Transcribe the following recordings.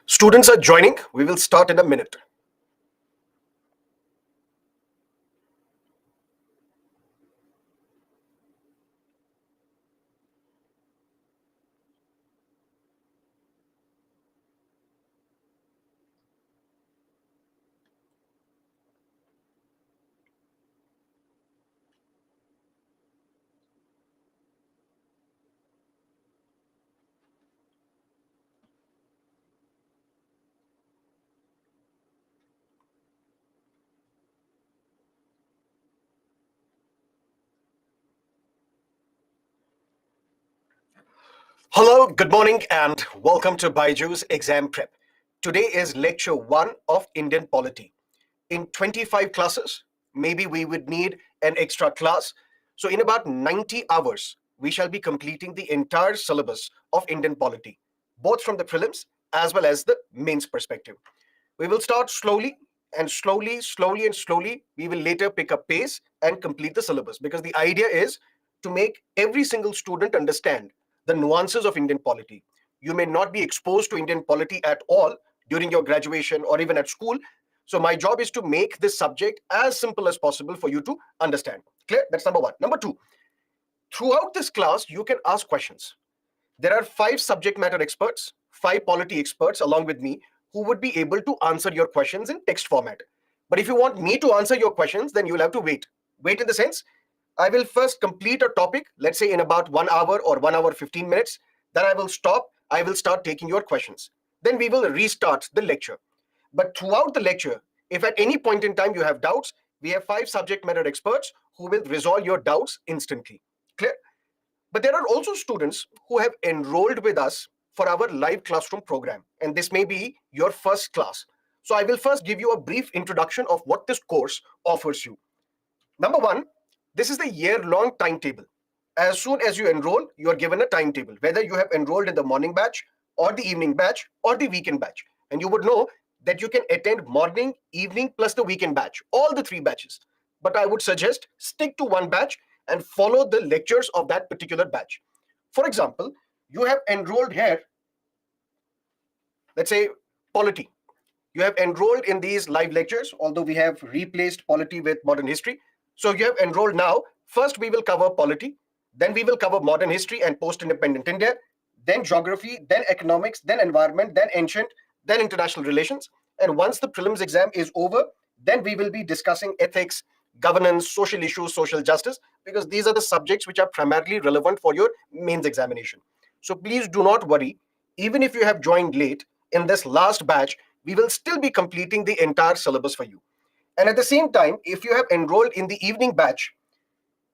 Students are joining. We will start in a minute. Hello, good morning, and welcome to Baiju's Exam Prep. Today is lecture 1 of Indian Polity. In 25 classes, maybe we would need an extra class. So, in about 90 hours, we shall be completing the entire syllabus of Indian Polity, both from the prelims as well as the mains perspective. We will start slowly and slowly, we will later pick up pace and complete the syllabus because the idea is to make every single student understand the nuances of Indian polity. You may not be exposed to Indian polity at all during your graduation or even at school. So, my job is to make this subject as simple as possible for you to understand. Clear? That's number one. Number two, throughout this class, you can ask questions. There are 5 subject matter experts, 5 polity experts along with me who would be able to answer your questions in text format. But if you want me to answer your questions, then you'll have to wait. Wait in the sense, I will first complete a topic, let's say in about 1 hour or 1 hour 15 minutes. Then I will stop. I will start taking your questions. Then we will restart the lecture. But throughout the lecture, if at any point in time you have doubts, we have 5 subject matter experts who will resolve your doubts instantly. Clear? But there are also students who have enrolled with us for our live classroom program, and this may be your first class. So I will first give you a brief introduction of what this course offers you. Number one, this is the year-long timetable. As soon as you enroll, you are given a timetable, whether you have enrolled in the morning batch or the evening batch or the weekend batch. And you would know that you can attend morning, evening, plus the weekend batch, all the 3 batches. But I would suggest stick to one batch and follow the lectures of that particular batch. For example, you have enrolled here, let's say, polity. You have enrolled in these live lectures, although we have replaced polity with modern history. So you have enrolled now. First, we will cover polity, then we will cover modern history and post-independent India, then geography, then economics, then environment, then ancient, then international relations. And once the prelims exam is over, then we will be discussing ethics, governance, social issues, social justice, because these are the subjects which are primarily relevant for your mains examination. So please do not worry. Even if you have joined late in this last batch, we will still be completing the entire syllabus for you. And at the same time, if you have enrolled in the evening batch,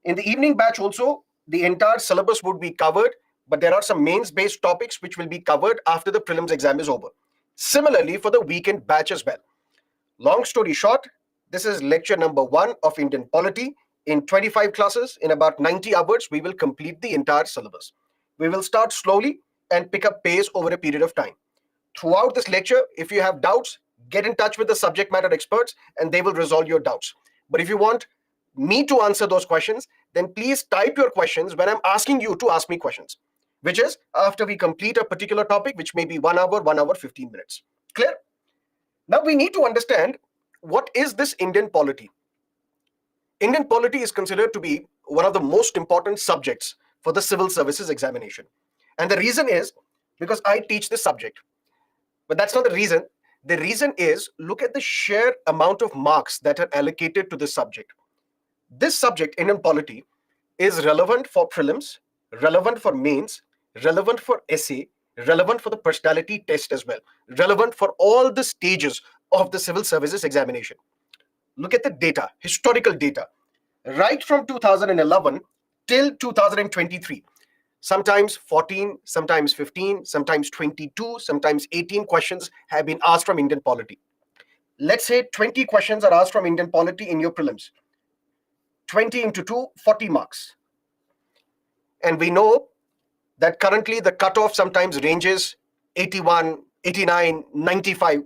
in the evening batch also, the entire syllabus would be covered, but there are some mains based topics which will be covered after the prelims exam is over. Similarly, for the weekend batch as well. Long story short, this is lecture number 1 of Indian Polity. In 25 classes, in about 90 hours, we will complete the entire syllabus. We will start slowly and pick up pace over a period of time. Throughout this lecture, if you have doubts, get in touch with the subject matter experts and they will resolve your doubts. But if you want me to answer those questions, then please type your questions when I'm asking you to ask me questions, which is after we complete a particular topic, which may be 1 hour, 1 hour, 15 minutes. Clear? Now we need to understand what is this Indian polity. Indian polity is considered to be one of the most important subjects for the civil services examination. And the reason is because I teach this subject. But that's not the reason. The reason is look at the sheer amount of marks that are allocated to this subject. This subject, Indian polity, is relevant for prelims, relevant for mains, relevant for essay, relevant for the personality test as well, relevant for all the stages of the civil services examination. Look at the data, historical data, right from 2011 till 2023. Sometimes 14, sometimes 15, sometimes 22, sometimes 18 questions have been asked from Indian polity. Let's say 20 questions are asked from Indian polity in your prelims. 20 into 2, 40 marks. And we know that currently the cutoff sometimes ranges 81, 89, 95.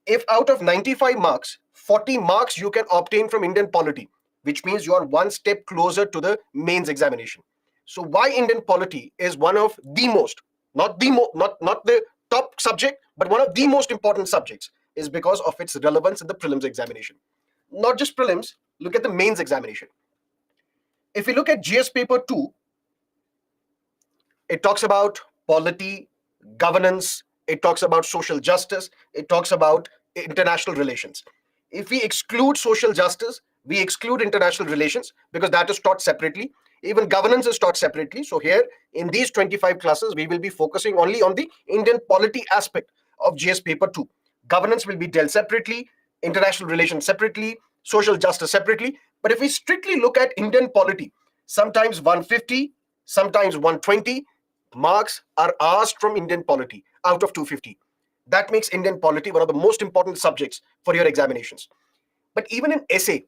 If out of 95 marks, 40 marks you can obtain from Indian polity, which means you are one step closer to the mains examination. So why Indian polity is one of the most, not the top subject, but one of the most important subjects is because of its relevance in the prelims examination. Not just prelims, look at the mains examination. If we look at GS paper 2, it talks about polity, governance, it talks about social justice, it talks about international relations. If we exclude social justice, we exclude international relations because that is taught separately. Even governance is taught separately. So, here in these 25 classes, we will be focusing only on the Indian polity aspect of GS paper 2. Governance will be dealt separately, international relations separately, social justice separately. But if we strictly look at Indian polity, sometimes 150, sometimes 120 marks are asked from Indian polity out of 250. That makes Indian polity one of the most important subjects for your examinations. But even in essay,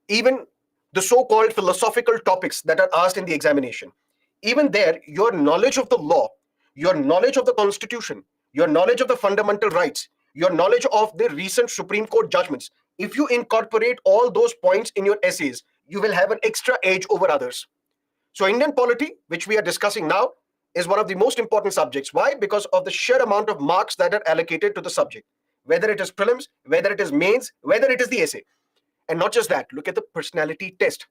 even the so-called philosophical topics that are asked in the examination, even there, your knowledge of the law, your knowledge of the constitution, your knowledge of the fundamental rights, your knowledge of the recent Supreme Court judgments, if you incorporate all those points in your essays, you will have an extra edge over others. So, Indian polity, which we are discussing now, is one of the most important subjects. Why? Because of the sheer amount of marks that are allocated to the subject, whether it is prelims, whether it is mains, whether it is the essay. And not just that, look at the personality test.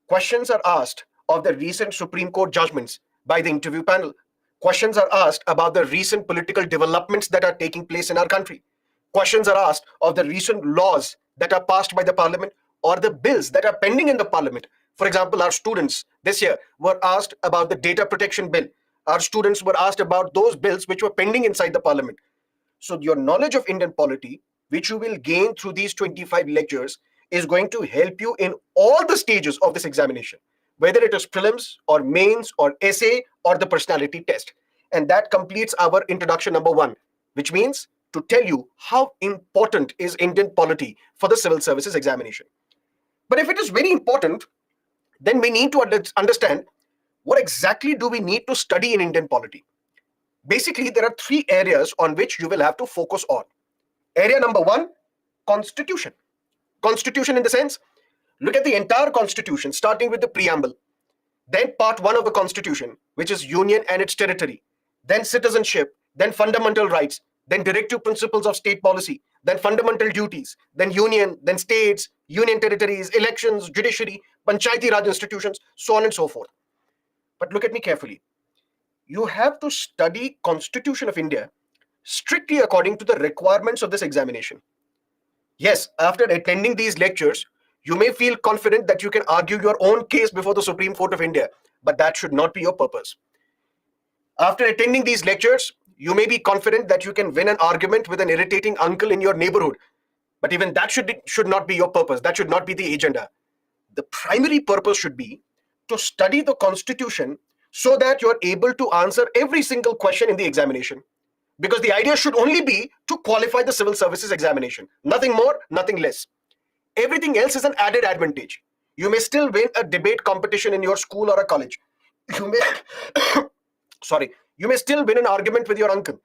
Questions are asked of the recent Supreme Court judgments by the interview panel. Questions are asked about the recent political developments that are taking place in our country. Questions are asked of the recent laws that are passed by the parliament or the bills that are pending in the parliament. For example, our students this year were asked about the data protection bill. Our students were asked about those bills which were pending inside the parliament. So, your knowledge of Indian polity, which you will gain through these 25 lectures, is going to help you in all the stages of this examination, whether it is prelims or mains or essay or the personality test. And that completes our introduction number 1, which means to tell you how important is Indian polity for the civil services examination. But if it is very important, then we need to understand what exactly do we need to study in Indian polity. Basically, there are 3 areas on which you will have to focus on. Area number 1, constitution. Constitution in the sense, look at the entire constitution, starting with the preamble, then part 1 of the constitution, which is union and its territory, then citizenship, then fundamental rights, then directive principles of state policy, then fundamental duties, then union, then states, union territories, elections, judiciary, panchayati raj institutions, so on and so forth. But look at me carefully. You have to study Constitution of India strictly according to the requirements of this examination. Yes, after attending these lectures, you may feel confident that you can argue your own case before the Supreme Court of India, but that should not be your purpose. After attending these lectures, you may be confident that you can win an argument with an irritating uncle in your neighborhood, but even that should not be your purpose. That should not be the agenda. The primary purpose should be to study the Constitution so that you're able to answer every single question in the examination. Because the idea should only be to qualify the civil services examination. Nothing more, nothing less. Everything else is an added advantage. You may still win a debate competition in your school or a college. You may, you may still win an argument with your uncle.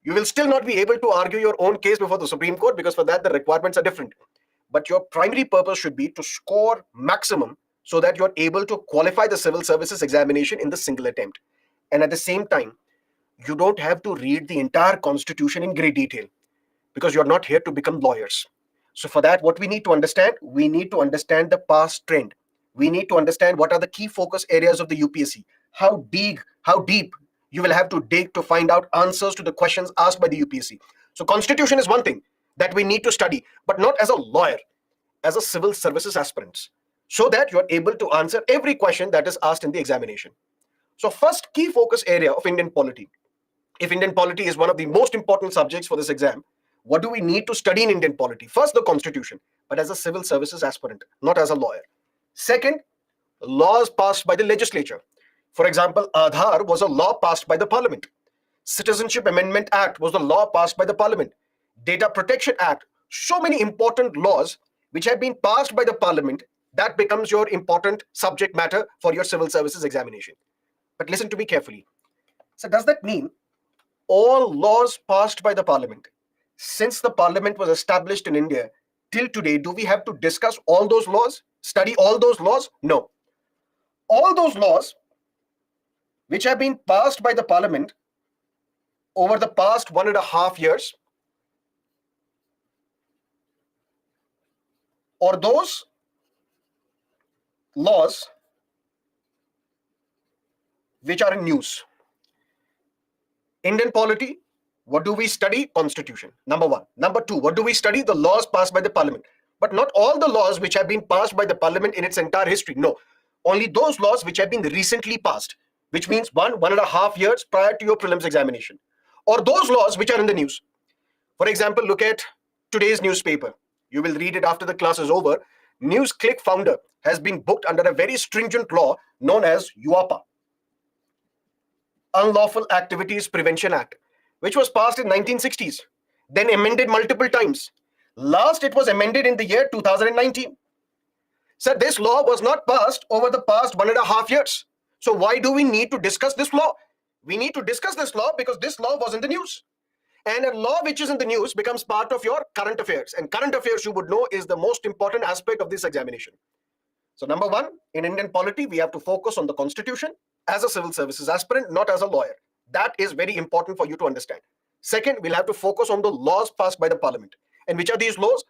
You will still not be able to argue your own case before the Supreme Court because for that the requirements are different. But your primary purpose should be to score maximum so that you're able to qualify the civil services examination in the single attempt. And at the same time, you don't have to read the entire constitution in great detail because you're not here to become lawyers. So for that, what we need to understand, we need to understand the past trend. We need to understand what are the key focus areas of the UPSC. How deep you will have to dig to find out answers to the questions asked by the UPSC. So constitution is one thing that we need to study, but not as a lawyer, as a civil services aspirant, so that you're able to answer every question that is asked in the examination. So first key focus area of Indian polity. If Indian polity is one of the most important subjects for this exam, what do we need to study in Indian polity? First, the constitution, but as a civil services aspirant, not as a lawyer. Second, laws passed by the legislature. For example, Aadhaar was a law passed by the parliament. Citizenship Amendment Act was a law passed by the parliament. Data Protection Act, so many important laws which have been passed by the parliament, that becomes your important subject matter for your civil services examination. But listen to me carefully. So does that mean all laws passed by the parliament, since the parliament was established in India till today, do we have to discuss all those laws, study all those laws? No. All those laws which have been passed by the parliament over the past 1.5 years, or those laws which are in news. Indian polity, what do we study? Constitution, number one. Number two, what do we study? The laws passed by the parliament. But not all the laws which have been passed by the parliament in its entire history. No, only those laws which have been recently passed, which means 1.5 years prior to your prelims examination, or those laws which are in the news. For example, look at today's newspaper. You will read it after the class is over. NewsClick founder has been booked under a very stringent law known as UAPA, Unlawful Activities Prevention Act, which was passed in 1960s, then amended multiple times. Last, it was amended in the year 2019. So this law was not passed over the past 1.5 years. So why do we need to discuss this law? We need to discuss this law because this law was in the news. And a law which is in the news becomes part of your current affairs. And current affairs, you would know, is the most important aspect of this examination. So number one, in Indian polity, we have to focus on the constitution as a civil services aspirant, not as a lawyer. That is very important for you to understand. Second, we'll have to focus on the laws passed by the parliament. And which are these laws?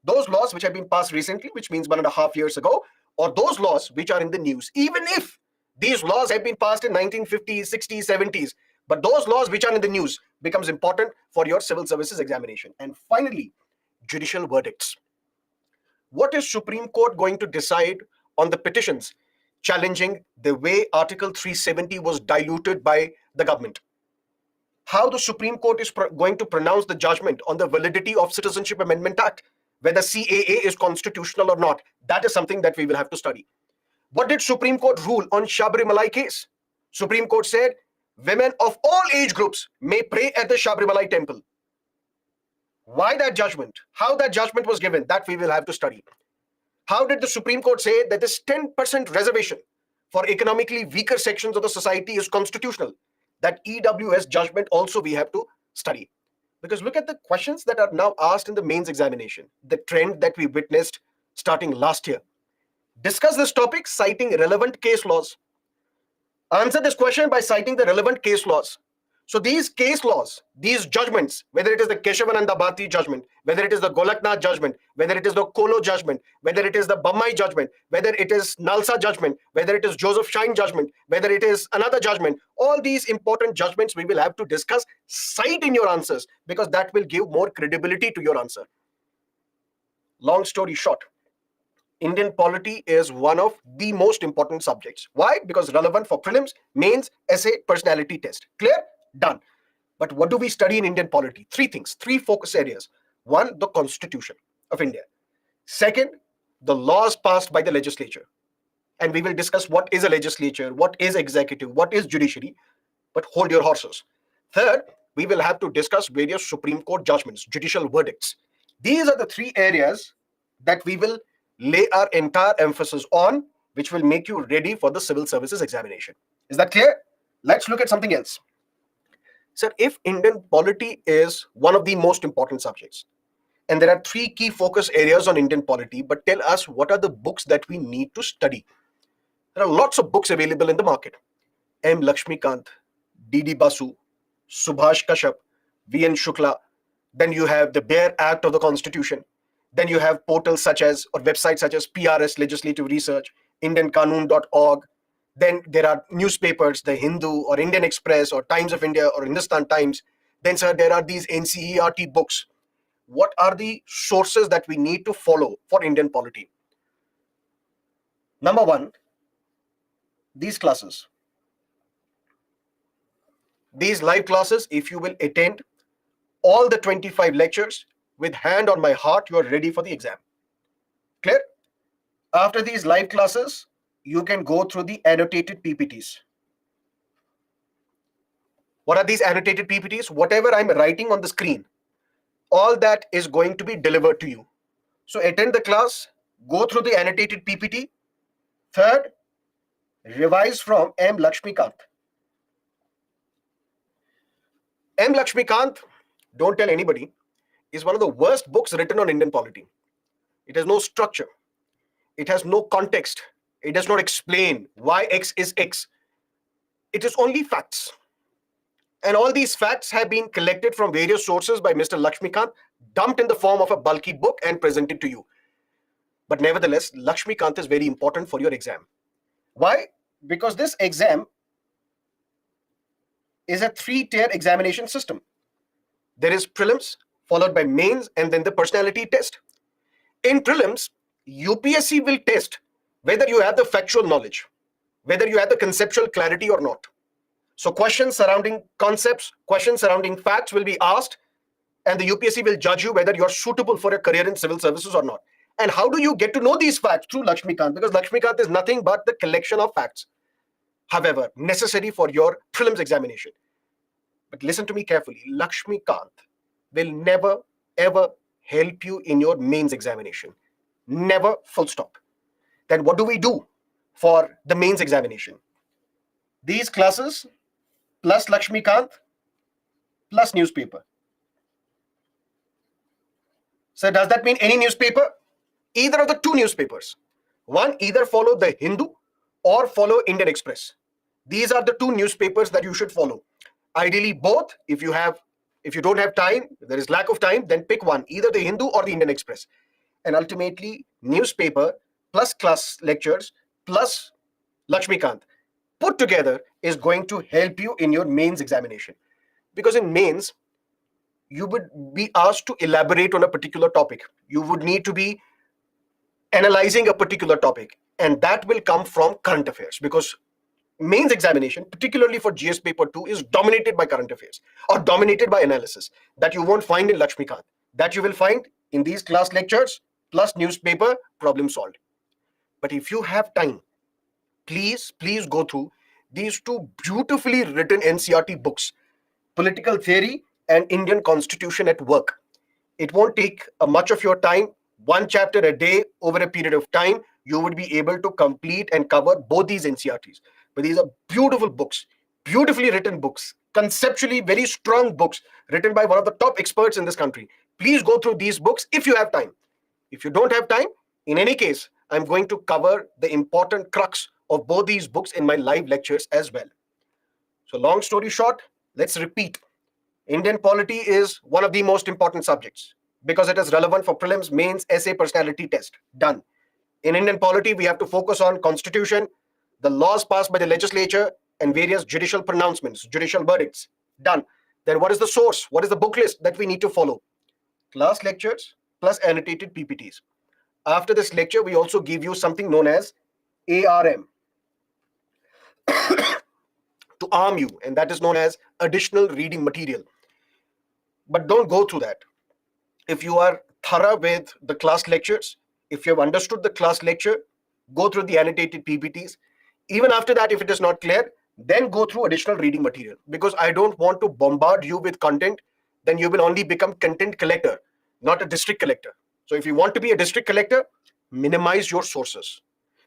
Those laws which have been passed recently, which means 1.5 years ago, or those laws which are in the news, even if these laws have been passed in 1950s, 60s, 70s, but those laws which are in the news becomes important for your civil services examination. And finally, judicial verdicts. What is Supreme Court going to decide on the petitions challenging the way Article 370 was diluted by the government? How the Supreme Court is going to pronounce the judgment on the validity of Citizenship Amendment Act, whether CAA is constitutional or not. That is something that we will have to study. What did Supreme Court rule on Shabarimala case? Supreme Court said women of all age groups may pray at the Shabarimala temple. Why that judgment? How that judgment was given? That we will have to study. How did the Supreme Court say that this 10% reservation for economically weaker sections of the society is constitutional? That EWS judgment also we have to study. Because look at the questions that are now asked in the mains examination, the trend that we witnessed starting last year. Discuss this topic citing relevant case laws. Answer this question by citing the relevant case laws. So these case laws, these judgments, whether it is the Keshavananda Bharti judgment, whether it is the Golaknath judgment, whether it is the Kolo judgment, whether it is the Bammai judgment, whether it is Nalsa judgment, whether it is Joseph Shine judgment, whether it is another judgment, all these important judgments we will have to discuss, cite in your answers, because that will give more credibility to your answer. Long story short, Indian polity is one of the most important subjects. Why? Because relevant for prelims, mains, essay, personality test. Clear? Done. But what do we study in Indian polity? Three things, three focus areas. One, the Constitution of India. Second, the laws passed by the legislature. And we will discuss what is a legislature, what is executive, what is judiciary, but hold your horses. Third, we will have to discuss various Supreme Court judgments, judicial verdicts. These are the three areas that we will lay our entire emphasis on, which will make you ready for the civil services examination. Is that clear? Let's look at something else. Sir, if Indian polity is one of the most important subjects, and there are three key focus areas on Indian polity, but tell us what are the books that we need to study. There are lots of books available in the market. M. Lakshmikant, D.D. Basu, Subhash Kashyap, V.N. Shukla. Then you have the Bare Act of the Constitution. Then you have portals such as, or websites such as PRS, Legislative Research, IndianQanun.org. Then there are newspapers, the Hindu or Indian Express or Times of India or Hindustan Times. Then, sir, there are these NCERT books. What are the sources that we need to follow for Indian polity? Number one, these classes. These live classes, if you will attend all the 25 lectures, with hand on my heart, you are ready for the exam. Clear? After these live classes, you can go through the annotated PPTs. What are these annotated PPTs? Whatever I'm writing on the screen, all that is going to be delivered to you. So attend the class, go through the annotated PPT. Third, revise from M. Lakshmikant. M. Lakshmikant, don't tell anybody, is one of the worst books written on Indian polity. It has no structure. It has no context. It does not explain why X is X. It is only facts. And all these facts have been collected from various sources by Mr. Lakshmikant, dumped in the form of a bulky book and presented to you. But nevertheless, Lakshmikant is very important for your exam. Why? Because this exam is a three-tier examination system. There is prelims, followed by mains, and then the personality test. In prelims, UPSC will test whether you have the factual knowledge, whether you have the conceptual clarity or not. So questions surrounding concepts, questions surrounding facts will be asked, and the UPSC will judge you whether you're suitable for a career in civil services or not. And how do you get to know these facts? Through Lakshmikant, because Lakshmikant is nothing but the collection of facts, however, necessary for your prelims examination. But listen to me carefully. Lakshmikant will never, ever help you in your mains examination. Never, full stop. Then what do we do for the mains examination? These classes plus Lakshmikant plus newspaper. So does that mean any newspaper? Either of the two newspapers. One, either follow the Hindu or follow Indian Express. These are the two newspapers that you should follow. Ideally both. If you don't have time, there is lack of time, then pick one, either the Hindu or the Indian Express. And ultimately, newspaper plus class lectures plus Lakshmikant put together is going to help you in your mains examination. Because in mains, you would be asked to elaborate on a particular topic. You would need to be analyzing a particular topic, and that will come from current affairs, because mains examination, particularly for GS paper 2, is dominated by current affairs or dominated by analysis that you won't find in Lakshmikant, that you will find in these class lectures plus newspaper, problem solved. But if you have time, please go through these two beautifully written NCERT books, Political Theory and Indian Constitution at Work. It won't take much of your time. One chapter a day over a period of time, you would be able to complete and cover both these NCERTs. But these are beautiful books, beautifully written books, conceptually very strong books written by one of the top experts in this country. Please go through these books if you have time. If you don't have time, in any case, I'm going to cover the important crux of both these books in my live lectures as well. So long story short, let's repeat. Indian polity is one of the most important subjects because it is relevant for prelims, mains, essay, personality test. Done. In Indian polity, we have to focus on constitution, the laws passed by the legislature, and various judicial pronouncements, judicial verdicts. Done. Then what is the source? What is the book list that we need to follow? Class lectures plus annotated PPTs. After this lecture, we also give you something known as ARM to arm you, and that is known as additional reading material. But don't go through that. If you are thorough with the class lectures, if you have understood the class lecture, go through the annotated PPTs. Even after that, if it is not clear, then go through additional reading material, because I don't want to bombard you with content. Then you will only become content collector, not a district collector. So if you want to be a district collector, minimize your sources.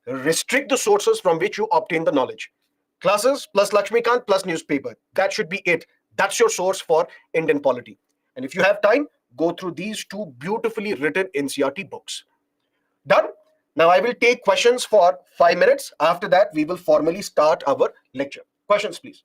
Restrict the sources from which you obtain the knowledge. Classes plus Lakshmikant plus newspaper. That should be it. That's your source for Indian polity. And if you have time, go through these two beautifully written NCERT books. Done? Now I will take questions for 5 minutes. After that, we will formally start our lecture. Questions, please.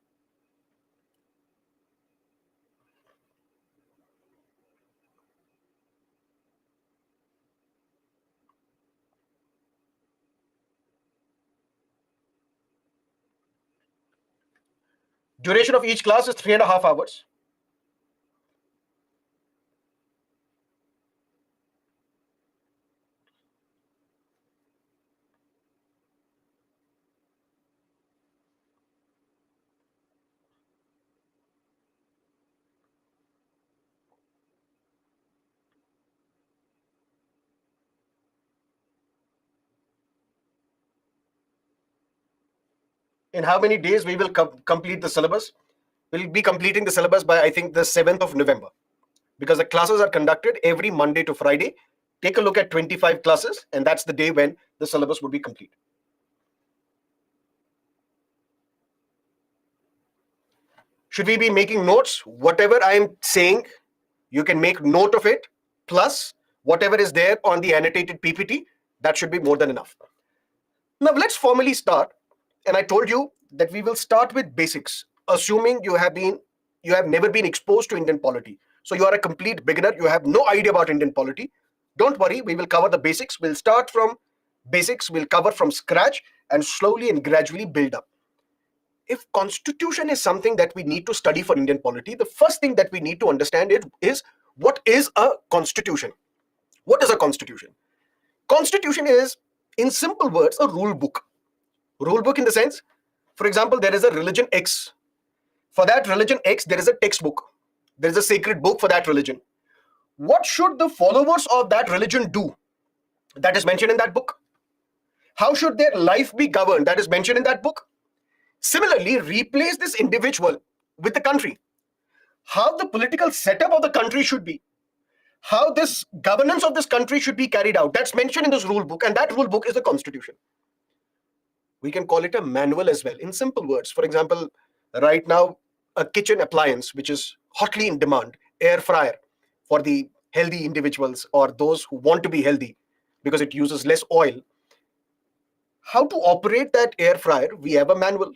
Duration of each class is 3.5 hours. In how many days we will complete the syllabus? We'll be completing the syllabus by, I think, the 7th of November, because the classes are conducted every Monday to Friday. Take a look at 25 classes, and that's the day when the syllabus would be complete. Should we be making notes? Whatever I am saying, you can make note of it, plus whatever is there on the annotated PPT, that should be more than enough. Now let's formally start. And I told you that we will start with basics, assuming you have been you have never been exposed to Indian polity. So you are a complete beginner. You have no idea about Indian polity. Don't worry, we will cover the basics. We'll start from basics, we'll cover from scratch and slowly and gradually build up. If constitution is something that we need to study for Indian polity, the first thing that we need to understand is what is a constitution? What is a constitution? Constitution is, in simple words, a rule book. Rule book in the sense, for example, there is a religion X. For that religion X, there is a textbook. There is a sacred book for that religion. What should the followers of that religion do? That is mentioned in that book. How should their life be governed? That is mentioned in that book. Similarly, replace this individual with the country. How the political setup of the country should be. How this governance of this country should be carried out. That's mentioned in this rule book, and that rule book is the constitution. We can call it a manual as well, in simple words. For example, right now, a kitchen appliance, which is hotly in demand, air fryer, for the healthy individuals or those who want to be healthy because it uses less oil. How to operate that air fryer, we have a manual.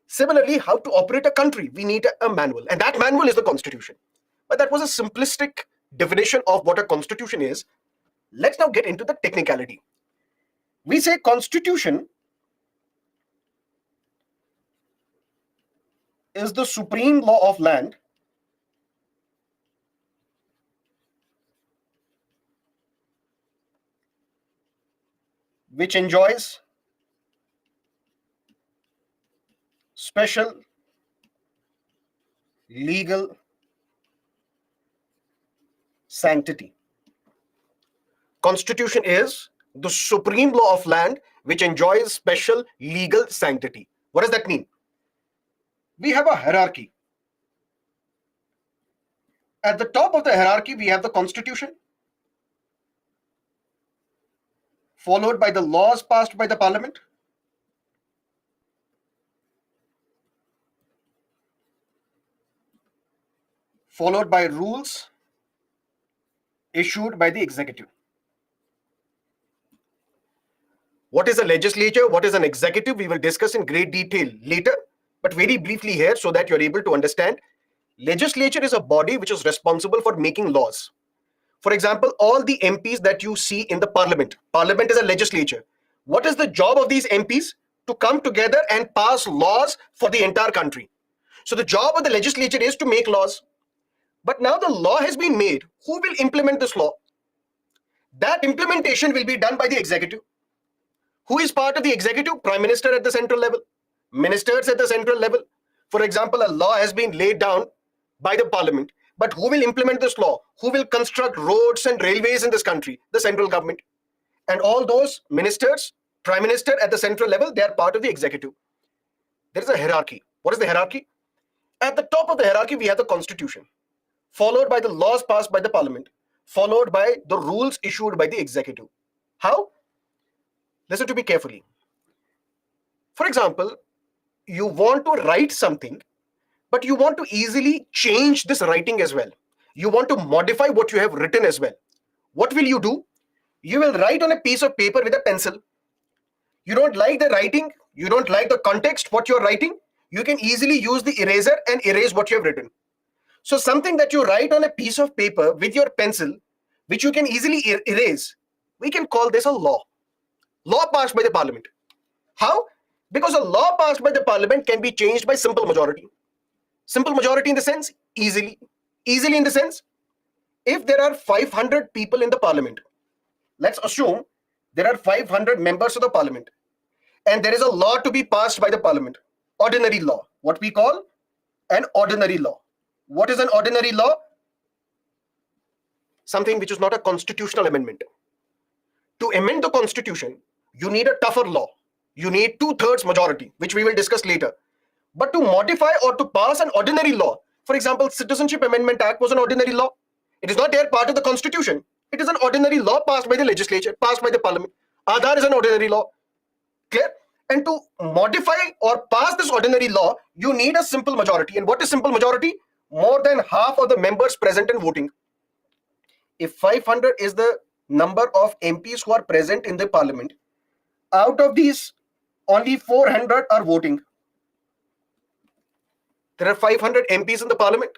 Similarly, how to operate a country, we need a manual, and that manual is the constitution. But that was a simplistic definition of what a constitution is. Let's now get into the technicality. We say constitution is the supreme law of land which enjoys special legal sanctity. Constitution is the supreme law of land which enjoys special legal sanctity. What does that mean? We have a hierarchy. At the top of the hierarchy, we have the constitution, followed by the laws passed by the parliament, followed by rules issued by the executive. What is a legislature? What is an executive? We will discuss in great detail later, but very briefly here so that you're able to understand. Legislature is a body which is responsible for making laws. For example, all the MPs that you see in the parliament is a legislature. What is the job of these MPs? To come together and pass laws for the entire country. So the job of the legislature is to make laws. But now the law has been made. Who will implement this law? That implementation will be done by the executive. Who is part of the executive? Prime Minister at the central level, ministers at the central level. For example, a law has been laid down by the parliament, but who will implement this law? Who will construct roads and railways in this country? The central government. And all those ministers, prime minister at the central level, they are part of the executive. There is a hierarchy. What is the hierarchy? At the top of the hierarchy, we have the constitution, followed by the laws passed by the parliament, followed by the rules issued by the executive. How? Listen to me carefully. For example, you want to write something, but you want to easily change this writing as well. You want to modify what you have written as well. What will you do? You will write on a piece of paper with a pencil. You don't like the writing, you don't like the context, what you're writing, you can easily use the eraser and erase what you have written. So something that you write on a piece of paper with your pencil, which you can easily erase, we can call this a law. Law passed by the parliament. How? Because a law passed by the parliament can be changed by simple majority. Simple majority in the sense, easily. Easily in the sense, if there are 500 people in the parliament, let's assume there are 500 members of the parliament, and there is a law to be passed by the parliament. Ordinary law. What we call an ordinary law. What is an ordinary law? Something which is not a constitutional amendment. To amend the constitution, you need a tougher law. You need 2/3 majority, which we will discuss later. But to modify or to pass an ordinary law, for example, Citizenship Amendment Act was an ordinary law. It is not yet part of the constitution. It is an ordinary law passed by the legislature, passed by the parliament. Aadhaar is an ordinary law. Clear? And to modify or pass this ordinary law, you need a simple majority. And what is simple majority? More than half of the members present and voting. If 500 is the number of MPs who are present in the parliament, out of these, only 400 are voting. There are 500 MPs in the parliament.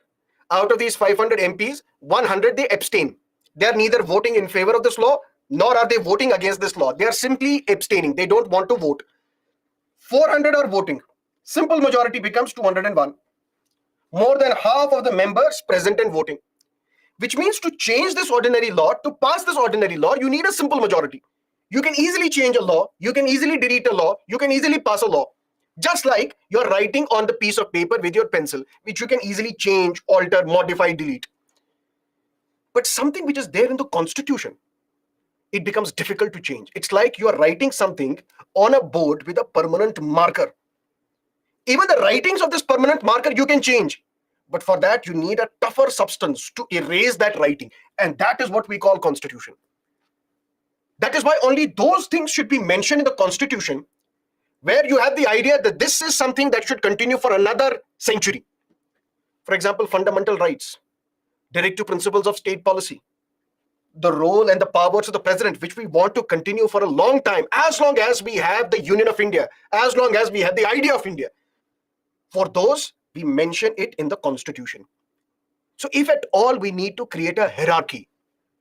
Out of these 500 MPs, 100 they abstain. They are neither voting in favor of this law nor are they voting against this law. They are simply abstaining. They don't want to vote. 400 are voting. Simple majority becomes 201. More than half of the members present and voting. Which means to change this ordinary law, to pass this ordinary law, you need a simple majority. You can easily change a law, you can easily delete a law, you can easily pass a law. Just like you're writing on the piece of paper with your pencil, which you can easily change, alter, modify, delete. But something which is there in the constitution, it becomes difficult to change. It's like you're writing something on a board with a permanent marker. Even the writings of this permanent marker you can change. But for that, you need a tougher substance to erase that writing. And that is what we call constitution. That is why only those things should be mentioned in the constitution where you have the idea that this is something that should continue for another century. For example, fundamental rights, directive principles of state policy, the role and the powers of the president, which we want to continue for a long time, as long as we have the Union of India, as long as we have the idea of India. For those, we mention it in the constitution. So if at all we need to create a hierarchy,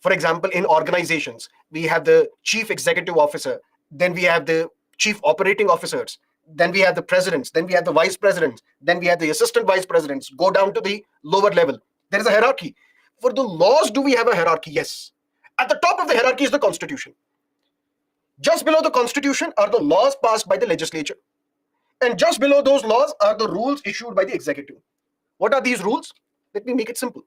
for example, in organizations, we have the chief executive officer, then we have the chief operating officers, then we have the presidents, then we have the vice presidents, then we have the assistant vice presidents, go down to the lower level. There is a hierarchy. For the laws, do we have a hierarchy? Yes. At the top of the hierarchy is the constitution. Just below the constitution are the laws passed by the legislature. And just below those laws are the rules issued by the executive. What are these rules? Let me make it simple.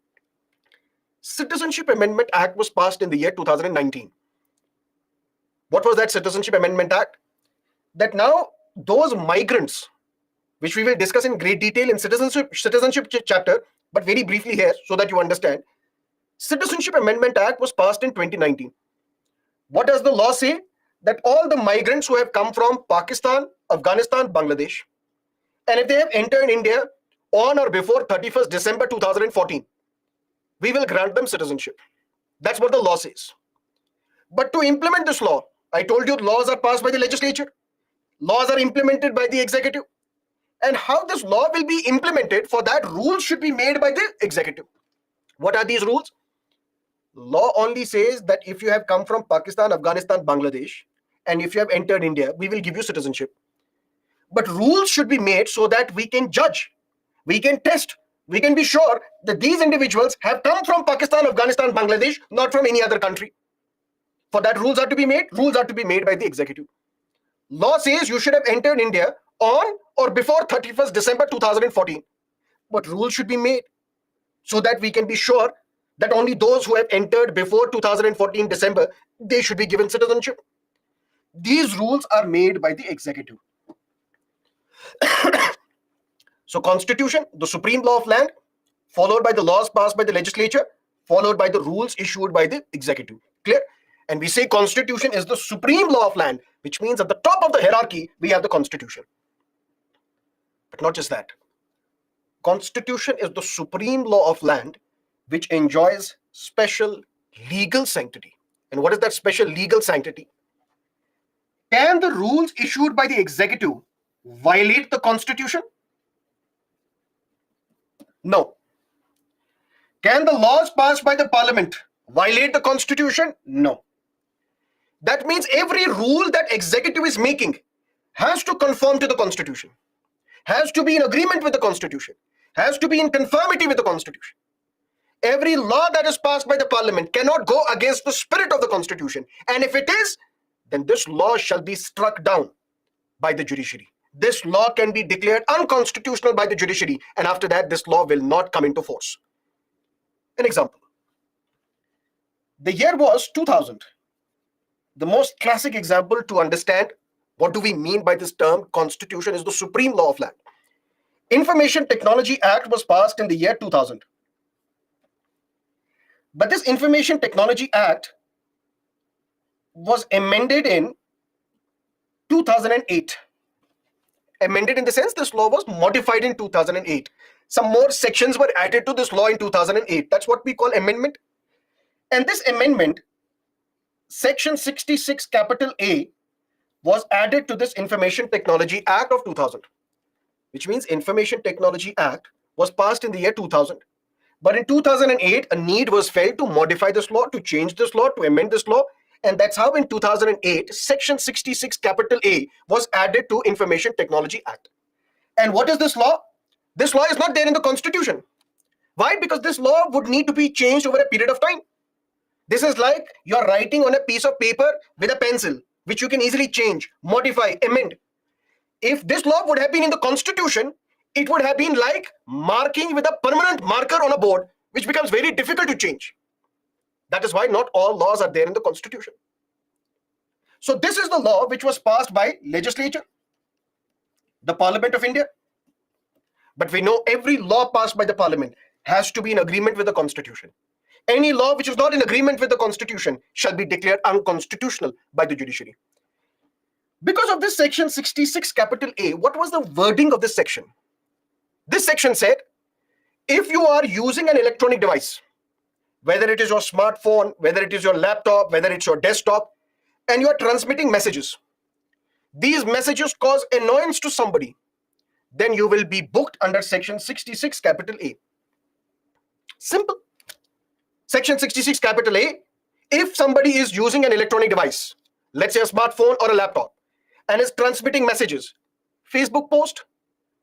Citizenship Amendment Act was passed in the year 2019. What was that Citizenship Amendment Act? That now those migrants, which we will discuss in great detail in citizenship chapter, but very briefly here so that you understand. Citizenship Amendment Act was passed in 2019. What does the law say? That all the migrants who have come from Pakistan, Afghanistan, Bangladesh, and if they have entered India on or before 31st December 2014, we will grant them citizenship. That's what the law says. But to implement this law, I told you laws are passed by the legislature. Laws are implemented by the executive. And how this law will be implemented, for that rules should be made by the executive. What are these rules? Law only says that if you have come from Pakistan, Afghanistan, Bangladesh, and if you have entered India, we will give you citizenship. But rules should be made so that we can judge, we can test, we can be sure that these individuals have come from Pakistan, Afghanistan, Bangladesh, not from any other country. For that, rules are to be made. Rules are to be made by the executive. Law says you should have entered India on or before 31st December 2014. But rules should be made so that we can be sure that only those who have entered before 2014 December, they should be given citizenship. These rules are made by the executive. So constitution, the supreme law of land, followed by the laws passed by the legislature, followed by the rules issued by the executive. Clear? And we say constitution is the supreme law of land, which means at the top of the hierarchy, we have the constitution. But not just that. Constitution is the supreme law of land, which enjoys special legal sanctity. And what is that special legal sanctity? Can the rules issued by the executive violate the constitution? No. Can the laws passed by the parliament violate the constitution? No. That means every rule that executive is making has to conform to the constitution, has to be in agreement with the constitution, has to be in conformity with the constitution. Every law that is passed by the parliament cannot go against the spirit of the constitution. And if it is, then this law shall be struck down by the judiciary. This law can be declared unconstitutional by the judiciary, and after that, this law will not come into force. An example. The year was 2000. The most classic example to understand what do we mean by this term, constitution is the supreme law of land. Information Technology Act was passed in the year 2000. But this Information Technology Act was amended in 2008. Amended in the sense this law was modified in 2008. Some more sections were added to this law in 2008. That's what we call amendment. And this amendment, Section 66 capital A, was added to this Information Technology Act of 2000, which means Information Technology Act was passed in the year 2000. But in 2008, a need was felt to modify this law, to change this law, to amend this law. And that's how in 2008, Section 66 capital A was added to Information Technology Act. And what is this law? This law is not there in the Constitution. Why? Because this law would need to be changed over a period of time. This is like you're writing on a piece of paper with a pencil, which you can easily change, modify, amend. If this law would have been in the Constitution, it would have been like marking with a permanent marker on a board, which becomes very difficult to change. That is why not all laws are there in the Constitution. So this is the law which was passed by legislature, the Parliament of India. But we know every law passed by the Parliament has to be in agreement with the Constitution. Any law which is not in agreement with the Constitution shall be declared unconstitutional by the judiciary. Because of this Section 66 capital A, what was the wording of this section? This section said, if you are using an electronic device, whether it is your smartphone, whether it is your laptop, whether it's your desktop, and you are transmitting messages, these messages cause annoyance to somebody, then you will be booked under Section 66 capital A. Simple. Section 66 capital A, if somebody is using an electronic device, let's say a smartphone or a laptop, and is transmitting messages, Facebook post,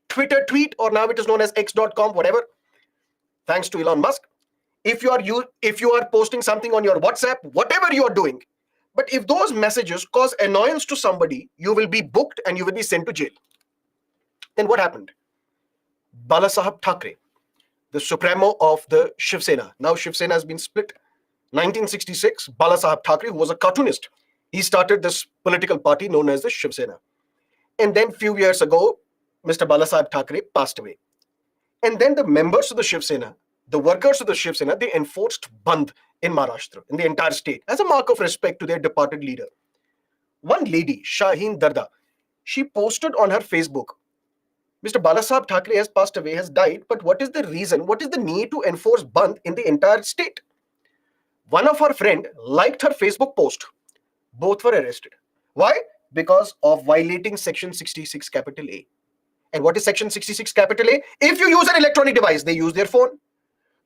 Twitter tweet, or now it is known as x.com, whatever, thanks to Elon Musk. If you are posting something on your WhatsApp, whatever you are doing, but if those messages cause annoyance to somebody, you will be booked and you will be sent to jail. Then what happened? Balasaheb Thackeray, the supremo of the Shiv Sena. Now Shiv Sena has been split. 1966, Balasaheb Thackeray, who was a cartoonist, he started this political party known as the Shiv Sena. And then few years ago, Mr. Balasaheb Thackeray passed away. And then the members of the Shiv Sena, the workers of the Shiv Sena, they enforced Bandh in Maharashtra, in the entire state, as a mark of respect to their departed leader. One lady, Shaheen Darda, she posted on her Facebook, Mr. Balasaheb Thackeray has passed away, has died, but what is the reason, what is the need to enforce Bandh in the entire state? One of her friend liked her Facebook post. Both were arrested. Why? Because of violating Section 66 capital A. And what is Section 66 capital A? If you use an electronic device, they use their phone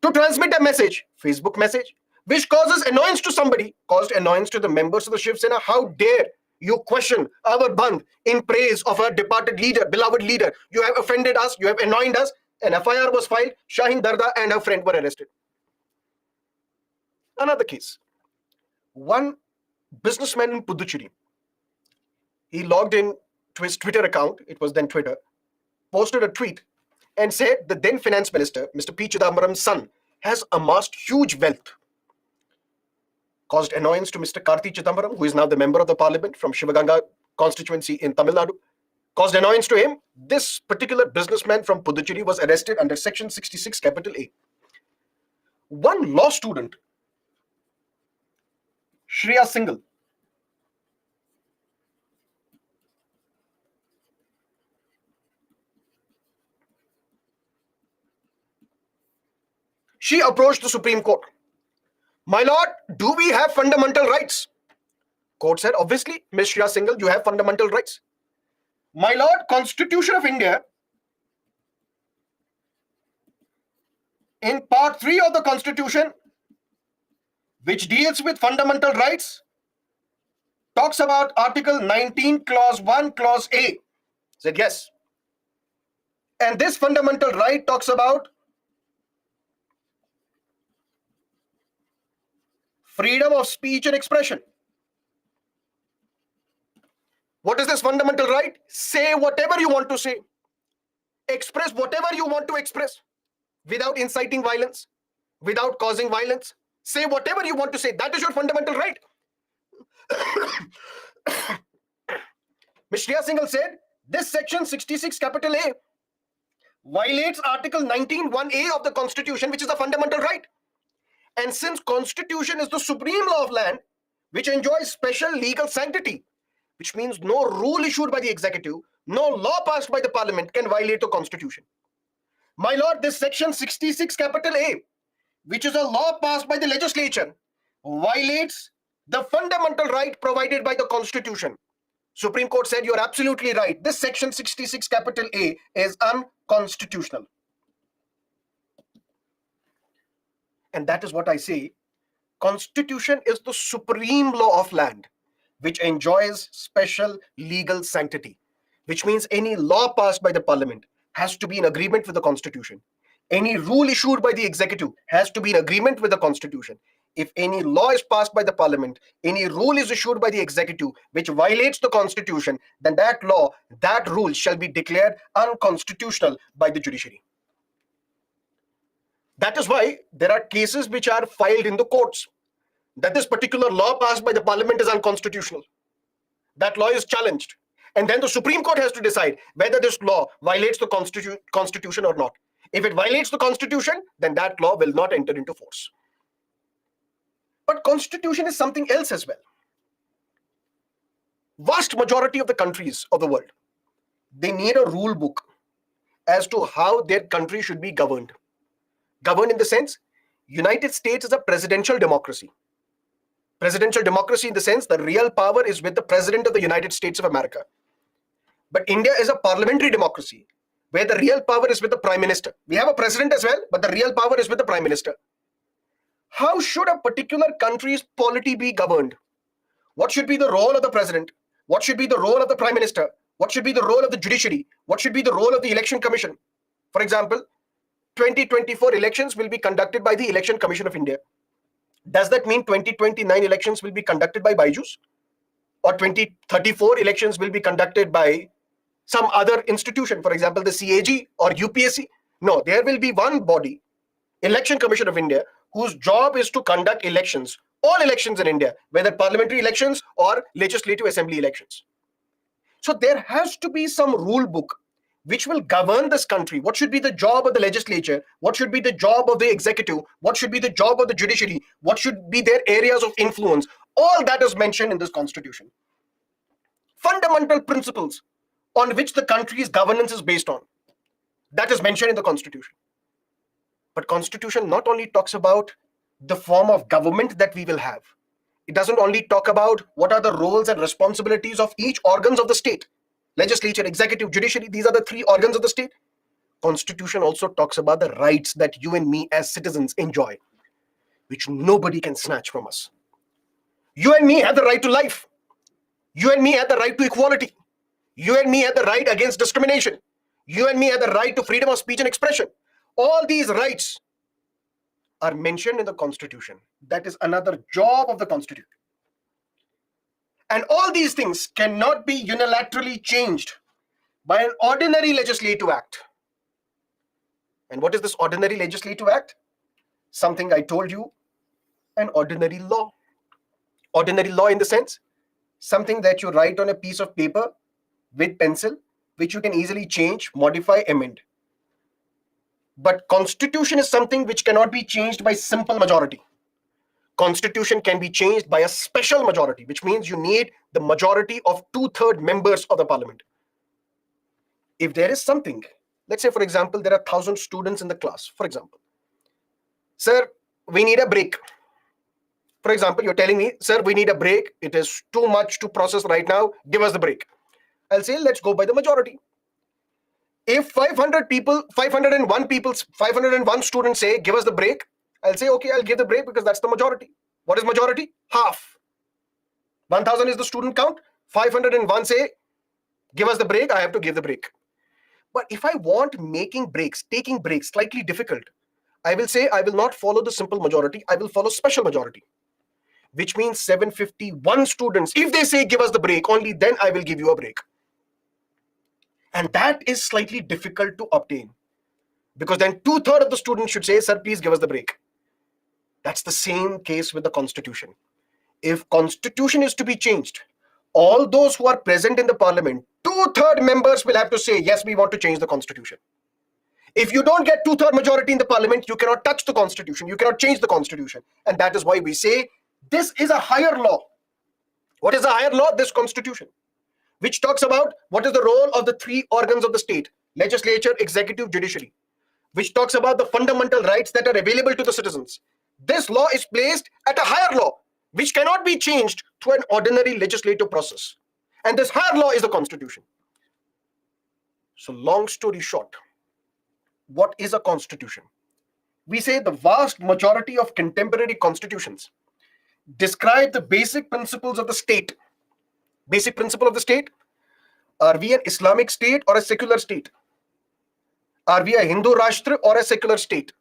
to transmit a message, Facebook message, which causes annoyance to somebody, caused annoyance to the members of the Shiv Sena. How dare you question our Bandh in praise of our departed leader, beloved leader? You have offended us, you have annoyed us. An FIR was filed, Shaheen Darda and her friend were arrested. Another case. One businessman in Puducherry, he logged in to his Twitter account, it was then Twitter, posted a tweet and said the then finance minister, Mr. P. Chidambaram's son, has amassed huge wealth. Caused annoyance to Mr. Karti Chidambaram, who is now the member of the parliament from Shivaganga constituency in Tamil Nadu. Caused annoyance to him. This particular businessman from Puducherry was arrested under Section 66 capital A. One law student, Shreya Singhal, she approached the Supreme Court. My lord, do we have fundamental rights? Court said, obviously, Ms. Shreya Singhal, you have fundamental rights. My lord, Constitution of India, in part 3 of the Constitution, which deals with fundamental rights, talks about Article 19, Clause 1, Clause A. Said yes. And this fundamental right talks about freedom of speech and expression. What is this fundamental right? Say whatever you want to say. Express whatever you want to express without inciting violence, without causing violence. Say whatever you want to say. That is your fundamental right. Ms. Shreya Singhal said, this Section 66 capital A violates Article 19, 1A of the Constitution, which is a fundamental right. And since Constitution is the supreme law of land, which enjoys special legal sanctity, which means no rule issued by the executive, no law passed by the parliament can violate the Constitution. My lord, this Section 66 capital A, which is a law passed by the legislature, violates the fundamental right provided by the Constitution. Supreme Court said you're absolutely right. This Section 66 capital A is unconstitutional. And that is what I say. Constitution is the supreme law of land, which enjoys special legal sanctity, which means any law passed by the parliament has to be in agreement with the constitution. Any rule issued by the executive has to be in agreement with the constitution. If any law is passed by the parliament, any rule is issued by the executive which violates the constitution, then that law, that rule shall be declared unconstitutional by the judiciary. That is why there are cases which are filed in the courts that this particular law passed by the parliament is unconstitutional. That law is challenged. And then the Supreme Court has to decide whether this law violates the constitution or not. If it violates the constitution, then that law will not enter into force. But constitution is something else as well. Vast majority of the countries of the world, they need a rule book as to how their country should be governed. Governed in the sense, United States is a presidential democracy. Presidential democracy in the sense the real power is with the President of the United States of America. But India is a parliamentary democracy where the real power is with the Prime Minister. We have a president as well, but the real power is with the Prime Minister. How should a particular country's polity be governed? What should be the role of the president? What should be the role of the Prime Minister? What should be the role of the judiciary? What should be the role of the Election Commission? For example, 2024 elections will be conducted by the Election Commission of India. Does that mean 2029 elections will be conducted by Byju's? Or 2034 elections will be conducted by some other institution, for example, the CAG or UPSC? No, there will be one body, Election Commission of India, whose job is to conduct elections, all elections in India, whether parliamentary elections or legislative assembly elections. So there has to be some rule book which will govern this country. What should be the job of the legislature? What should be the job of the executive? What should be the job of the judiciary? What should be their areas of influence? All that is mentioned in this constitution. Fundamental principles on which the country's governance is based on. That is mentioned in the constitution. But constitution not only talks about the form of government that we will have. It doesn't only talk about what are the roles and responsibilities of each organs of the state. Legislature, executive, judiciary, these are the three organs of the state. Constitution also talks about the rights that you and me as citizens enjoy, which nobody can snatch from us. You and me have the right to life. You and me have the right to equality. You and me have the right against discrimination. You and me have the right to freedom of speech and expression. All these rights are mentioned in the Constitution. That is another job of the Constitution. And all these things cannot be unilaterally changed by an ordinary legislative act. And what is this ordinary legislative act? Something I told you, an ordinary law. Ordinary law in the sense, something that you write on a piece of paper with pencil, which you can easily change, modify, amend. But constitution is something which cannot be changed by simple majority. Constitution can be changed by a special majority, which means you need the majority of 2/3 members of the parliament. If there is something, let's say, for example, there are 1,000 students in the class, for example. Sir, we need a break. For example, you're telling me, sir, we need a break. It is too much to process right now. Give us the break. I'll say, let's go by the majority. If 501 students say, give us the break, I'll say, okay, I'll give the break because that's the majority. What is majority? Half. 1,000 is the student count. 501 say, give us the break, I have to give the break. But if I want taking breaks slightly difficult, I will say I will not follow the simple majority, I will follow special majority. Which means 751 students, if they say give us the break, only then I will give you a break. And that is slightly difficult to obtain. Because then 2/3 of the students should say, sir, please give us the break. That's the same case with the Constitution. If Constitution is to be changed, all those who are present in the parliament, 2/3 members will have to say, yes, we want to change the Constitution. If you don't get 2/3 majority in the parliament, you cannot touch the Constitution. You cannot change the Constitution. And that is why we say this is a higher law. What is a higher law? This Constitution, which talks about what is the role of the three organs of the state, legislature, executive, judiciary, which talks about the fundamental rights that are available to the citizens. This law is placed at a higher law, which cannot be changed through an ordinary legislative process. And this higher law is the Constitution. So long story short, what is a constitution? We say the vast majority of contemporary constitutions describe the basic principles of the state. Basic principle of the state: are we an Islamic state or a secular state? Are we a Hindu Rashtra or a secular state?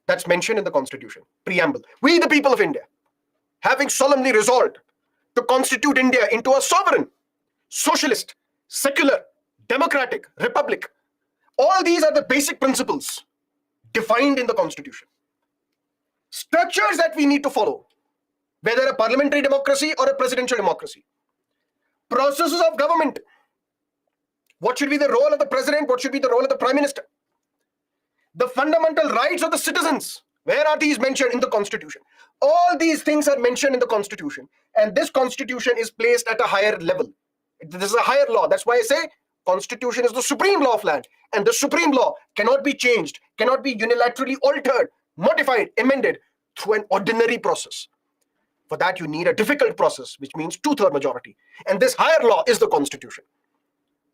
That's mentioned in the Constitution. Preamble. We, the people of India, having solemnly resolved to constitute India into a sovereign, socialist, secular, democratic republic. All these are the basic principles defined in the Constitution. Structures that we need to follow, whether a parliamentary democracy or a presidential democracy. Processes of government. What should be the role of the president? What should be the role of the prime minister? The fundamental rights of the citizens. Where are these mentioned in the Constitution? All these things are mentioned in the Constitution. And this Constitution is placed at a higher level. This is a higher law. That's why I say Constitution is the supreme law of land. And the supreme law cannot be changed, cannot be unilaterally altered, modified, amended through an ordinary process. For that, you need a difficult process, which means 2/3 majority. And this higher law is the Constitution.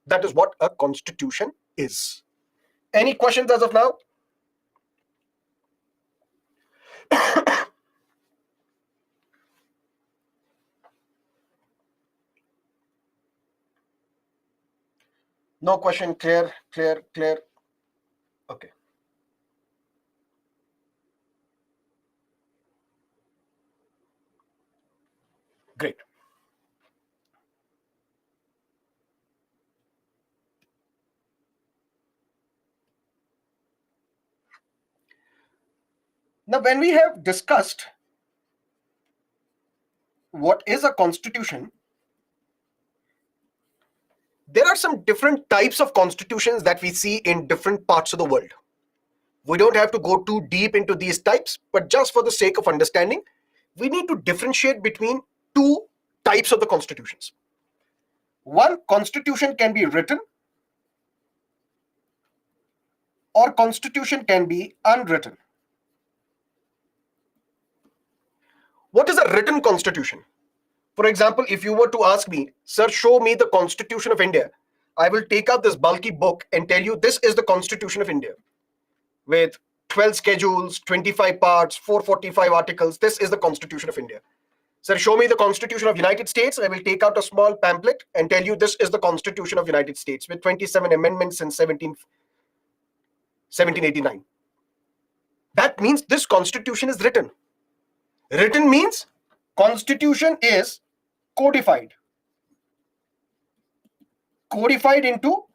That is what a constitution is. Any questions as of now? No question. Clear. Okay. Great. Now, when we have discussed what is a constitution, there are some different types of constitutions that we see in different parts of the world. We don't have to go too deep into these types, but just for the sake of understanding, we need to differentiate between two types of the constitutions. One, constitution can be written, or constitution can be unwritten. What is a written constitution? For example, if you were to ask me, sir, show me the Constitution of India, I will take out this bulky book and tell you this is the Constitution of India with 12 schedules, 25 parts, 445 articles. This is the Constitution of India. Sir, show me the Constitution of United States. I will take out a small pamphlet and tell you this is the Constitution of United States with 27 amendments since 1789. That means this Constitution is written. Written means Constitution is codified into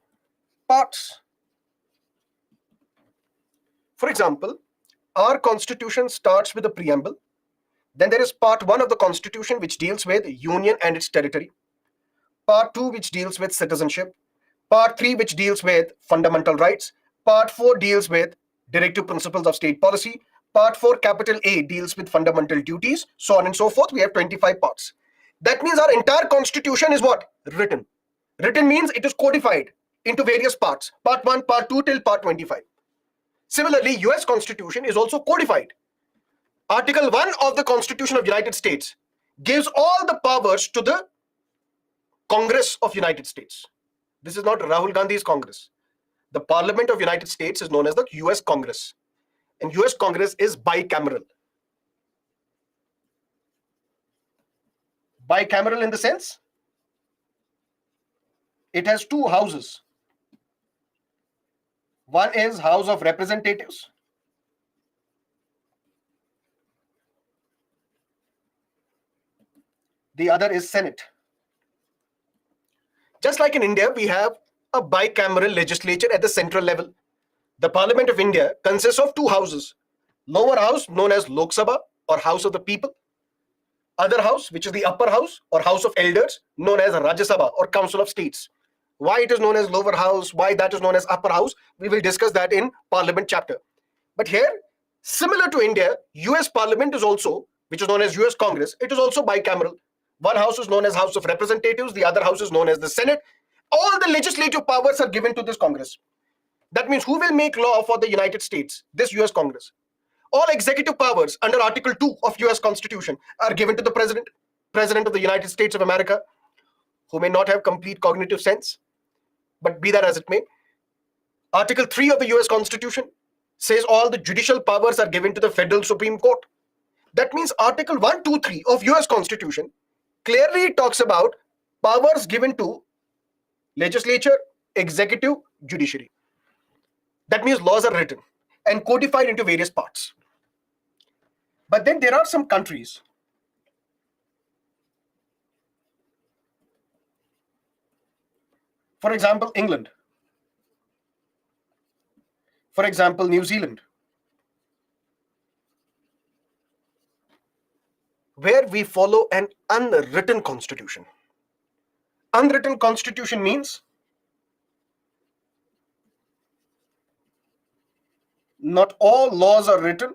parts. For example, our Constitution starts with a preamble. Then there is part 1 of the Constitution, which deals with union and its territory. Part 2, which deals with citizenship. Part 3, which deals with fundamental rights. Part 4 deals with directive principles of state policy. Part 4, capital A, deals with fundamental duties, so on and so forth. We have 25 parts. That means our entire Constitution is what? Written. Written means it is codified into various parts. Part 1, Part 2 till Part 25. Similarly, US Constitution is also codified. Article 1 of the Constitution of United States gives all the powers to the Congress of United States. This is not Rahul Gandhi's Congress. The Parliament of United States is known as the US Congress. And US Congress is bicameral. Bicameral in the sense, it has two houses. One is House of Representatives. The other is Senate. Just like in India, we have a bicameral legislature at the central level. The Parliament of India consists of two houses. Lower house known as Lok Sabha or House of the People. Other house, which is the upper house or House of Elders, known as Rajya Sabha or Council of States. Why it is known as lower house, why that is known as upper house, we will discuss that in Parliament chapter. But here, similar to India, US Parliament is also, which is known as US Congress, it is also bicameral. One house is known as House of Representatives, the other house is known as the Senate. All the legislative powers are given to this Congress. That means who will make law for the United States? This US Congress. All executive powers under Article 2 of US Constitution are given to the President of the United States of America, who may not have complete cognitive sense, but be that as it may. Article 3 of the US Constitution says all the judicial powers are given to the Federal Supreme Court. That means Article 123 of US Constitution clearly talks about powers given to legislature, executive, judiciary. That means laws are written and codified into various parts. But then there are some countries, for example, England, for example, New Zealand, where we follow an unwritten constitution. Unwritten constitution means not all laws are written,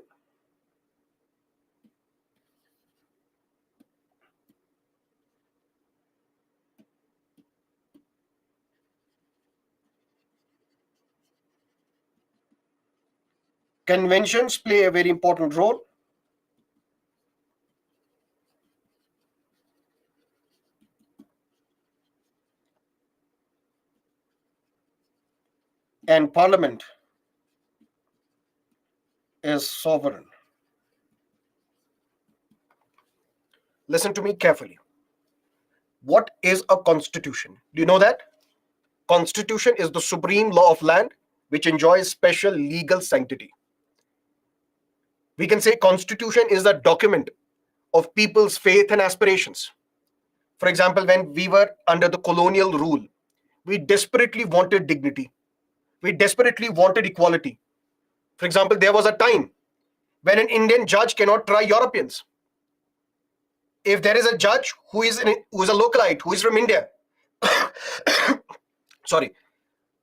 conventions play a very important role, and parliament is sovereign. Listen to me carefully. What is a constitution? Do you know that? Constitution is the supreme law of land which enjoys special legal sanctity. We can say constitution is a document of people's faith and aspirations. For example, when we were under the colonial rule, we desperately wanted dignity. We desperately wanted equality. For example, there was a time when an Indian judge cannot try Europeans. If there is a judge who is a localite, who is from India, sorry,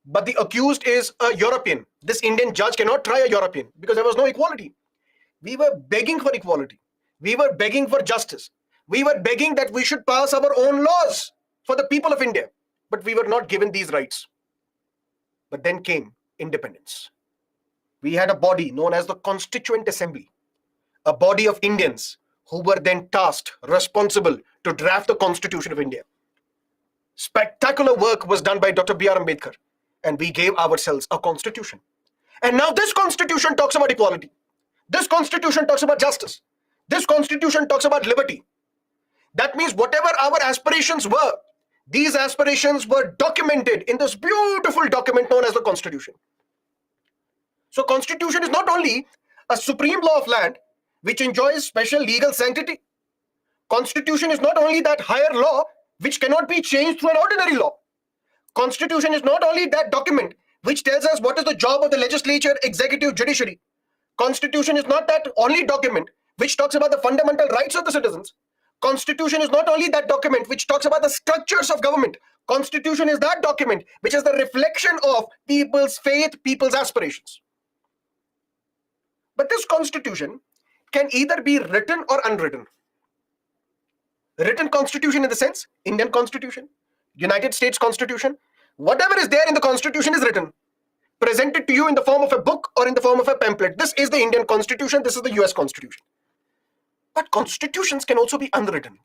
but the accused is a European, this Indian judge cannot try a European because there was no equality. We were begging for equality. We were begging for justice. We were begging that we should pass our own laws for the people of India. But we were not given these rights. But then came independence. We had a body known as the Constituent Assembly, a body of Indians who were then tasked, responsible to draft the Constitution of India. Spectacular work was done by Dr. B.R. Ambedkar, and we gave ourselves a constitution. And now this constitution talks about equality. This constitution talks about justice. This constitution talks about liberty. That means whatever our aspirations were, these aspirations were documented in this beautiful document known as the Constitution. So Constitution is not only a supreme law of land which enjoys special legal sanctity. Constitution is not only that higher law which cannot be changed through an ordinary law. Constitution is not only that document which tells us what is the job of the legislature, executive, judiciary. Constitution is not that only document which talks about the fundamental rights of the citizens. Constitution is not only that document which talks about the structures of government. Constitution is that document which is the reflection of people's faith, people's aspirations. But this constitution can either be written or unwritten. Written constitution in the sense, Indian Constitution, United States Constitution, whatever is there in the Constitution is written, presented to you in the form of a book or in the form of a pamphlet. This is the Indian Constitution, this is the US Constitution. But constitutions can also be unwritten.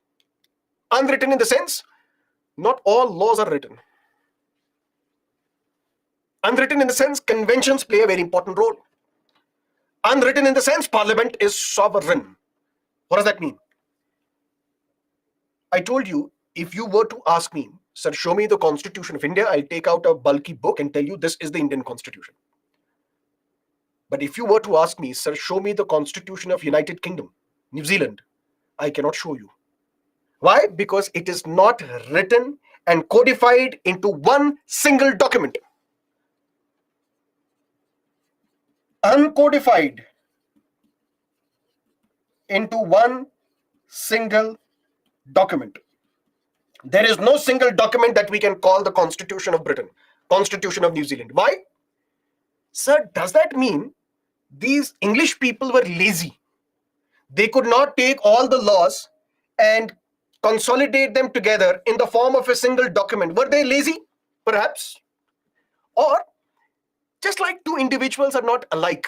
Unwritten in the sense, not all laws are written. Unwritten in the sense, conventions play a very important role. Unwritten in the sense, parliament is sovereign. What does that mean? I told you, if you were to ask me, sir, show me the Constitution of India, I'll take out a bulky book and tell you this is the Indian Constitution. But if you were to ask me, sir, show me the Constitution of United Kingdom, New Zealand, I cannot show you. Why? Because it is not written and codified into one single document. Uncodified into one single document. There is no single document that we can call the Constitution of Britain, Constitution of New Zealand. Why? Sir, does that mean these English people were lazy? They could not take all the laws and consolidate them together in the form of a single document. Were they lazy? Perhaps. Or just like two individuals are not alike,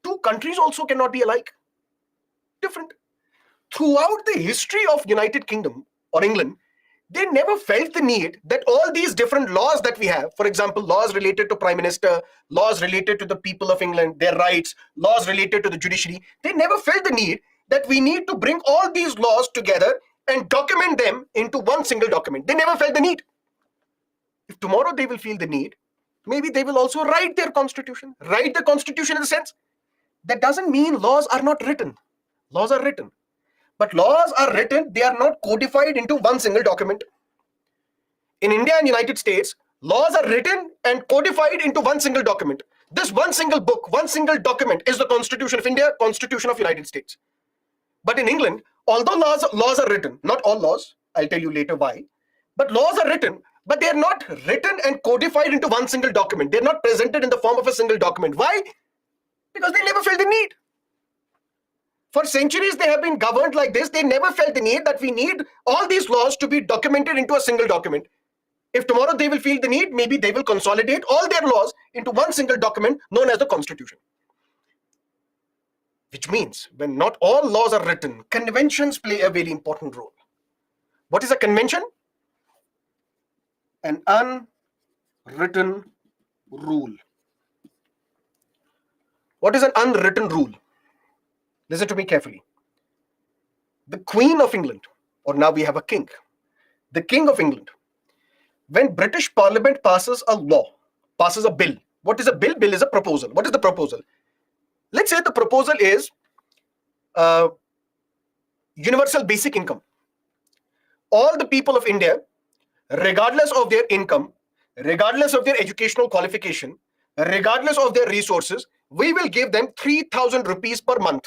two countries also cannot be alike. Different. Throughout the history of United Kingdom or England, They never felt the need that all these different laws that we have, for example, laws related to Prime Minister, laws related to the people of England, their rights, laws related to the judiciary, they never felt the need that we need to bring all these laws together and document them into one single document. They never felt the need. If tomorrow they will feel the need, maybe they will also write their constitution. Write the constitution in the sense that doesn't mean laws are not written. Laws are written. But laws are written, they are not codified into one single document. In India and United States, laws are written and codified into one single document. This one single book, one single document is the Constitution of India, Constitution of United States. But in England, although laws are written, not all laws, I'll tell you later why, but laws are written, but they're not written and codified into one single document. They're not presented in the form of a single document. Why? Because they never felt the need. For centuries, they have been governed like this. They never felt the need that we need all these laws to be documented into a single document. If tomorrow they will feel the need, maybe they will consolidate all their laws into one single document known as the Constitution. Which means when not all laws are written, conventions play a very important role. What is a convention? An unwritten rule. What is an unwritten rule? Listen to me carefully. The Queen of England, or now we have a king, the King of England, when British Parliament passes a law, passes a bill. What is a bill? Bill is a proposal. What is the proposal? Let's say the proposal is universal basic income. All the people of India, regardless of their income, regardless of their educational qualification, regardless of their resources, we will give them 3,000 rupees per month.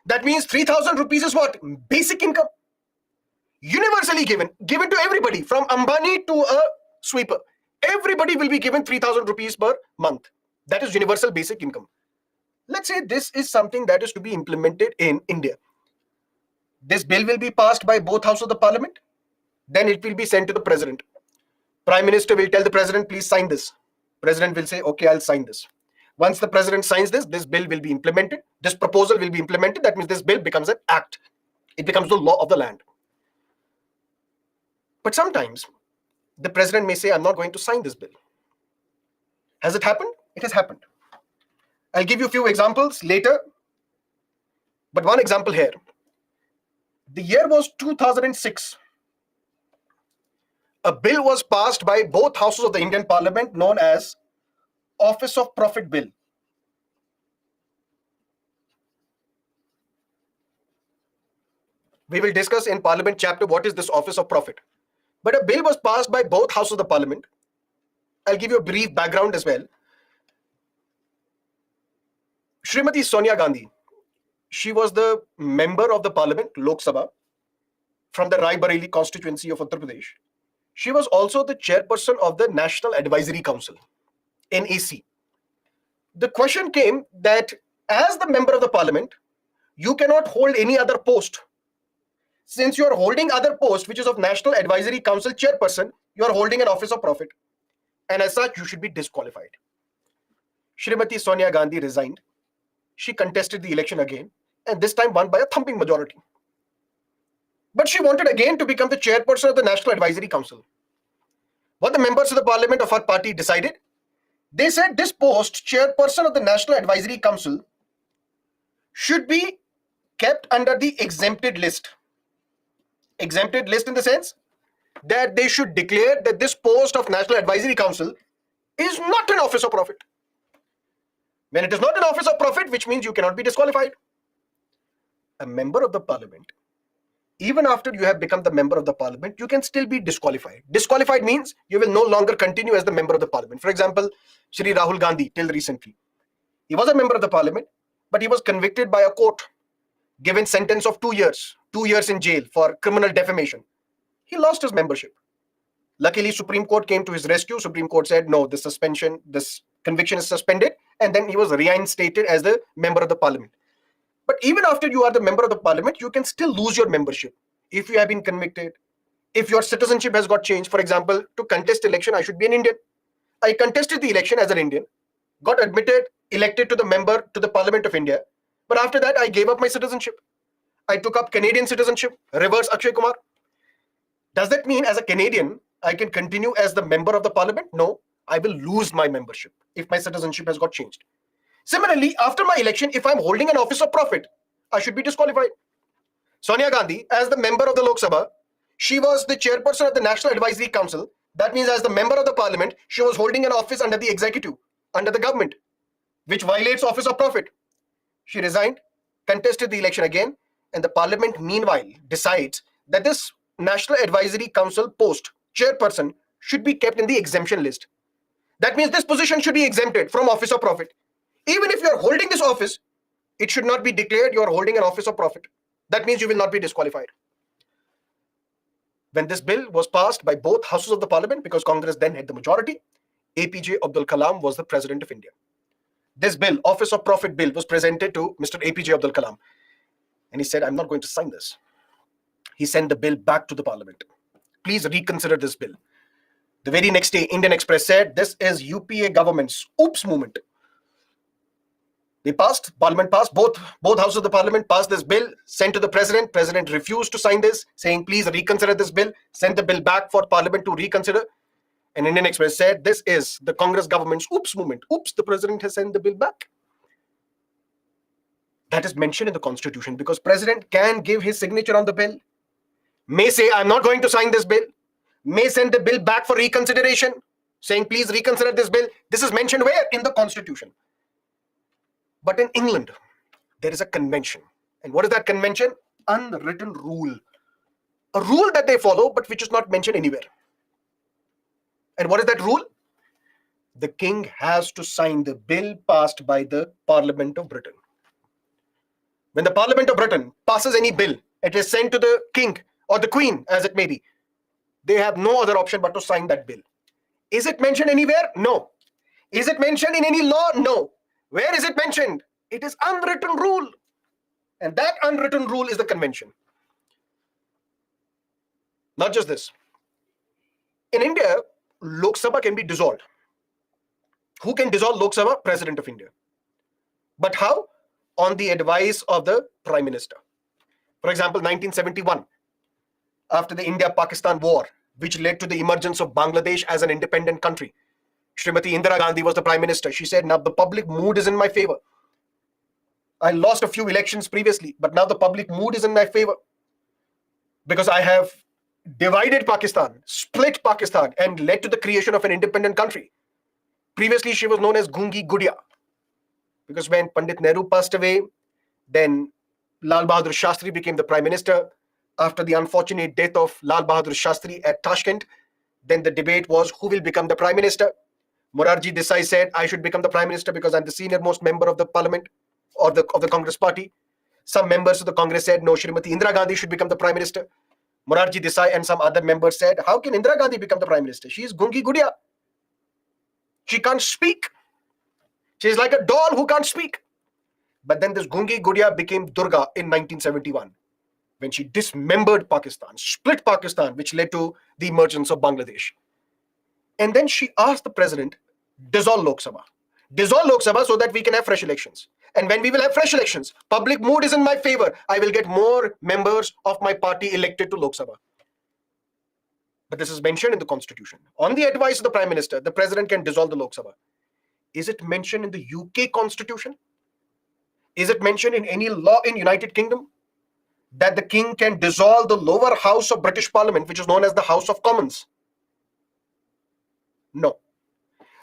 That means 3,000 rupees is what? Basic income. Universally given to everybody, from Ambani to a sweeper. Everybody will be given 3,000 rupees per month. That is universal basic income. Let's say this is something that is to be implemented in India. This bill will be passed by both houses of the parliament. Then it will be sent to the president. Prime Minister will tell the president, please sign this. President will say, okay, I'll sign this. Once the president signs this, this bill will be implemented. This proposal will be implemented. That means this bill becomes an act. It becomes the law of the land. But sometimes the president may say, I'm not going to sign this bill. Has it happened? It has happened. I'll give you a few examples later. But one example here. The year was 2006. A bill was passed by both houses of the Indian Parliament known as Office of Profit Bill. We will discuss in Parliament chapter what is this Office of Profit. But a bill was passed by both houses of the Parliament. I'll give you a brief background as well. Srimati Sonia Gandhi, she was the member of the Parliament, Lok Sabha, from the Rai Bareilly constituency of Uttar Pradesh. She was also the chairperson of the National Advisory Council, NAC. The question came that as the member of the Parliament, you cannot hold any other post. Since you are holding other post, which is of National Advisory Council chairperson, you are holding an office of profit. And as such, you should be disqualified. Srimati Sonia Gandhi resigned. She contested the election again, and this time won by a thumping majority. But she wanted again to become the chairperson of the National Advisory Council. What the members of the Parliament of her party decided? They said this post, chairperson of the National Advisory Council, should be kept under the exempted list. Exempted list in the sense that they should declare that this post of National Advisory Council is not an office of profit. When it is not an office of profit, which means you cannot be disqualified. A member of the Parliament, even after you have become the member of the Parliament, you can still be disqualified. Disqualified means you will no longer continue as the member of the Parliament. For example, Shri Rahul Gandhi, till recently, he was a member of the Parliament, but he was convicted by a court, given sentence of 2 years in jail for criminal defamation. He lost his membership. Luckily, Supreme Court came to his rescue. Supreme Court said, no, this conviction is suspended, and then he was reinstated as the member of the Parliament. But even after you are the member of the Parliament, you can still lose your membership if you have been convicted, if your citizenship has got changed. For example, to contest election, I should be an Indian. I contested the election as an Indian, got admitted, elected to the Parliament of India. But after that, I gave up my citizenship. I took up Canadian citizenship, reverse Akshay Kumar. Does that mean as a Canadian, I can continue as the member of the parliament? No, I will lose my membership if my citizenship has got changed. Similarly, after my election, if I'm holding an office of profit, I should be disqualified. Sonia Gandhi, as the member of the Lok Sabha, she was the chairperson of the National Advisory Council. That means, as the member of the parliament, she was holding an office under the executive, under the government, which violates office of profit. She resigned, contested the election again, and the parliament, meanwhile, decides that this National Advisory Council post, chairperson, should be kept in the exemption list. That means this position should be exempted from office of profit. Even if you are holding this office, it should not be declared you are holding an office of profit. That means you will not be disqualified. When this bill was passed by both houses of the parliament, because Congress then had the majority, APJ Abdul Kalam was the president of India. This bill, Office of Profit Bill, was presented to Mr. APJ Abdul Kalam. And he said, I'm not going to sign this. He sent the bill back to the parliament. Please reconsider this bill. The very next day, Indian Express said, this is UPA government's oops movement. They passed, parliament passed, both houses of the parliament passed this bill, sent to the president. President refused to sign this, saying, please reconsider this bill, sent the bill back for parliament to reconsider. And Indian Express said, this is the Congress government's oops movement. Oops, the president has sent the bill back. That is mentioned in the constitution because president can give his signature on the bill, may say, I'm not going to sign this bill, may send the bill back for reconsideration, saying, please reconsider this bill. This is mentioned where? In the constitution. But in England, there is a convention. And what is that convention? Unwritten rule. A rule that they follow, but which is not mentioned anywhere. And what is that rule? The king has to sign the bill passed by the Parliament of Britain. When the Parliament of Britain passes any bill, it is sent to the king or the queen, as it may be. They have no other option but to sign that bill. Is it mentioned anywhere? No. Is it mentioned in any law? No. Where is it mentioned? It is unwritten rule. And that unwritten rule is the convention. Not just this. In India, Lok Sabha can be dissolved. Who can dissolve Lok Sabha? President of India. But how? On the advice of the Prime Minister. For example, 1971, after the India-Pakistan war, which led to the emergence of Bangladesh as an independent country, Srimati Indira Gandhi was the Prime Minister. She said, now the public mood is in my favor. I lost a few elections previously, but now the public mood is in my favor because I have divided Pakistan, split Pakistan, and led to the creation of an independent country. Previously, she was known as Gungi Gudia because when Pandit Nehru passed away, then Lal Bahadur Shastri became the Prime Minister. After the unfortunate death of Lal Bahadur Shastri at Tashkent, then the debate was who will become the Prime Minister. Morarji Desai said, I should become the Prime Minister because I'm the senior most member of the parliament or of the Congress party. Some members of the Congress said, no, Srimati Indira Gandhi should become the Prime Minister. Morarji Desai and some other members said, how can Indira Gandhi become the Prime Minister? She is Gungi Gudia. She can't speak. She is like a doll who can't speak. But then this Gungi Gudia became Durga in 1971 when she dismembered Pakistan, split Pakistan, which led to the emergence of Bangladesh. And then she asked the president, dissolve Lok Sabha. Dissolve Lok Sabha so that we can have fresh elections. And when we will have fresh elections, public mood is in my favor. I will get more members of my party elected to Lok Sabha. But this is mentioned in the constitution. On the advice of the Prime Minister, the president can dissolve the Lok Sabha. Is it mentioned in the UK constitution? Is it mentioned in any law in United Kingdom that the king can dissolve the lower house of British Parliament, which is known as the House of Commons? No.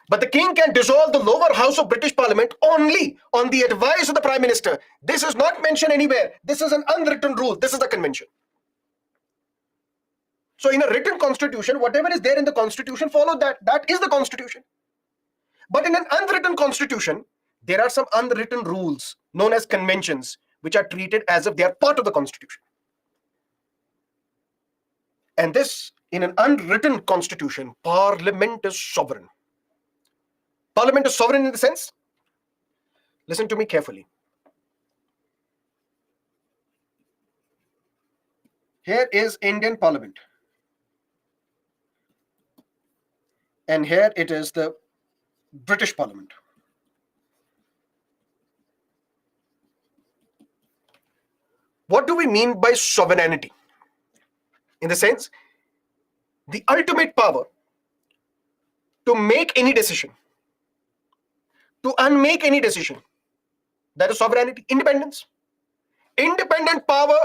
But the king can dissolve the lower house of British Parliament only on the advice of the Prime Minister. This is not mentioned anywhere. This is an unwritten rule. This is the convention. So in a written constitution, whatever is there in the constitution, follow that. That is the constitution. But in an unwritten constitution, there are some unwritten rules known as conventions, which are treated as if they are part of the constitution. And this, in an unwritten constitution, Parliament is sovereign. Parliament is sovereign in the sense, listen to me carefully. Here is Indian Parliament. And here it is the British Parliament. What do we mean by sovereignty? In the sense, the ultimate power to make any decision, to unmake any decision. That is sovereignty, independence. Independent power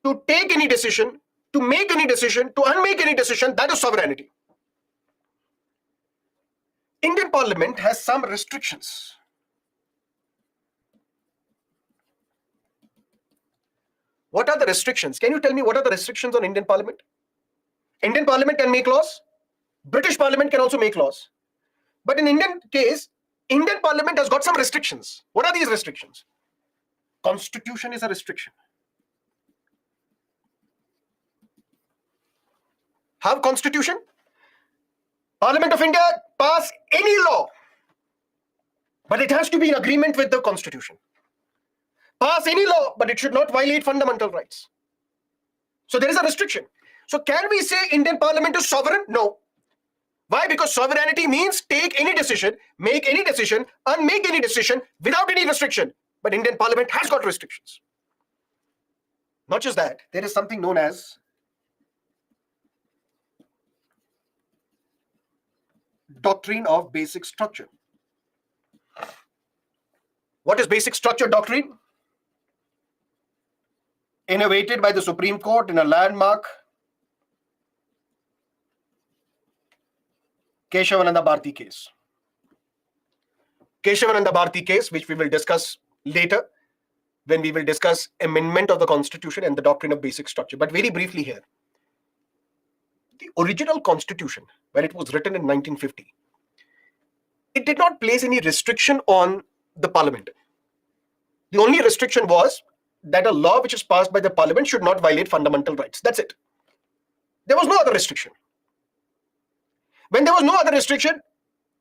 to take any decision, to make any decision, to unmake any decision, that is sovereignty. Indian Parliament has some restrictions. What are the restrictions? Can you tell me what are the restrictions on Indian Parliament? Indian Parliament can make laws. British Parliament can also make laws. But in Indian case, Indian Parliament has got some restrictions. What are these restrictions? Constitution is a restriction. Have Constitution? Parliament of India pass any law, but it has to be in agreement with the Constitution. Pass any law, but it should not violate fundamental rights. So there is a restriction. So can we say Indian Parliament is sovereign? No. Why? Because sovereignty means take any decision, make any decision, unmake any decision without any restriction. But Indian Parliament has got restrictions. Not just that, there is something known as doctrine of basic structure. What is basic structure doctrine? Innovated by the Supreme Court in a landmark Keshavananda Bharti case. Keshavananda Bharti case, which we will discuss later when we will discuss amendment of the Constitution and the doctrine of basic structure. But very briefly here, the original Constitution, when it was written in 1950, it did not place any restriction on the Parliament. The only restriction was that a law which is passed by the Parliament should not violate fundamental rights. That's it. There was no other restriction. When there was no other restriction,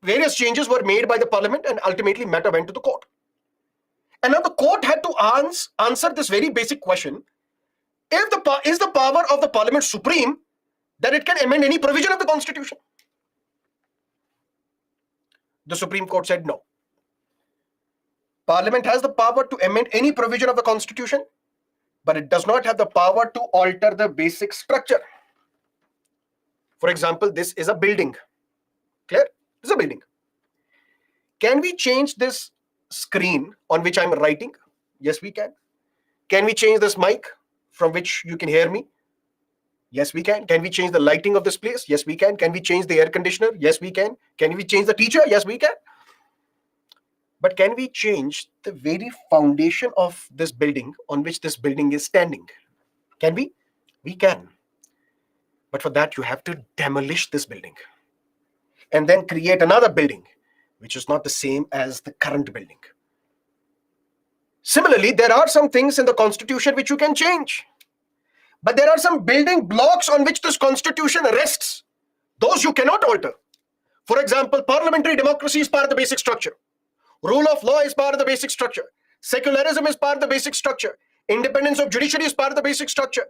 various changes were made by the Parliament and ultimately matter went to the court. And now the court had to answer this very basic question. Is the power of the Parliament supreme that it can amend any provision of the Constitution? The Supreme Court said no. Parliament has the power to amend any provision of the Constitution, but it does not have the power to alter the basic structure. For example, this is a building. Clear? This is a building. Can we change this screen on which I'm writing? Yes, we can. Can we change this mic from which you can hear me? Yes, we can. Can we change the lighting of this place? Yes, we can. Can we change the air conditioner? Yes, we can. Can we change the teacher? Yes, we can. But can we change the very foundation of this building on which this building is standing? Can we? We can. But for that, you have to demolish this building and then create another building, which is not the same as the current building. Similarly, there are some things in the Constitution which you can change. But there are some building blocks on which this Constitution rests. Those you cannot alter. For example, parliamentary democracy is part of the basic structure. Rule of law is part of the basic structure. Secularism is part of the basic structure. Independence of judiciary is part of the basic structure.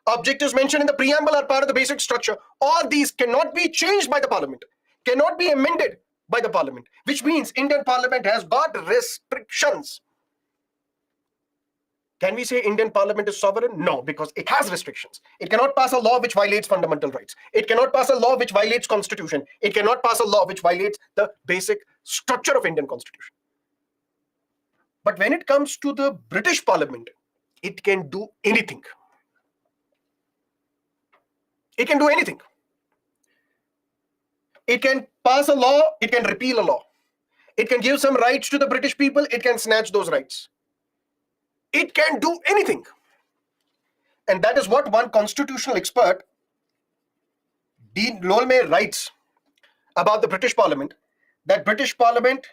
Objectives mentioned in the preamble are part of the basic structure. All these cannot be changed by the Parliament, cannot be amended by the Parliament, which means Indian Parliament has got restrictions. Can we say Indian Parliament is sovereign? No, because it has restrictions. It cannot pass a law which violates fundamental rights. It cannot pass a law which violates Constitution. It cannot pass a law which violates the basic structure of Indian Constitution. But when it comes to the British Parliament, it can do anything. It can do anything. It can pass a law, it can repeal a law. It can give some rights to the British people, it can snatch those rights. It can do anything. And that is what one constitutional expert, Dean Lolme, writes about the British Parliament, that British Parliament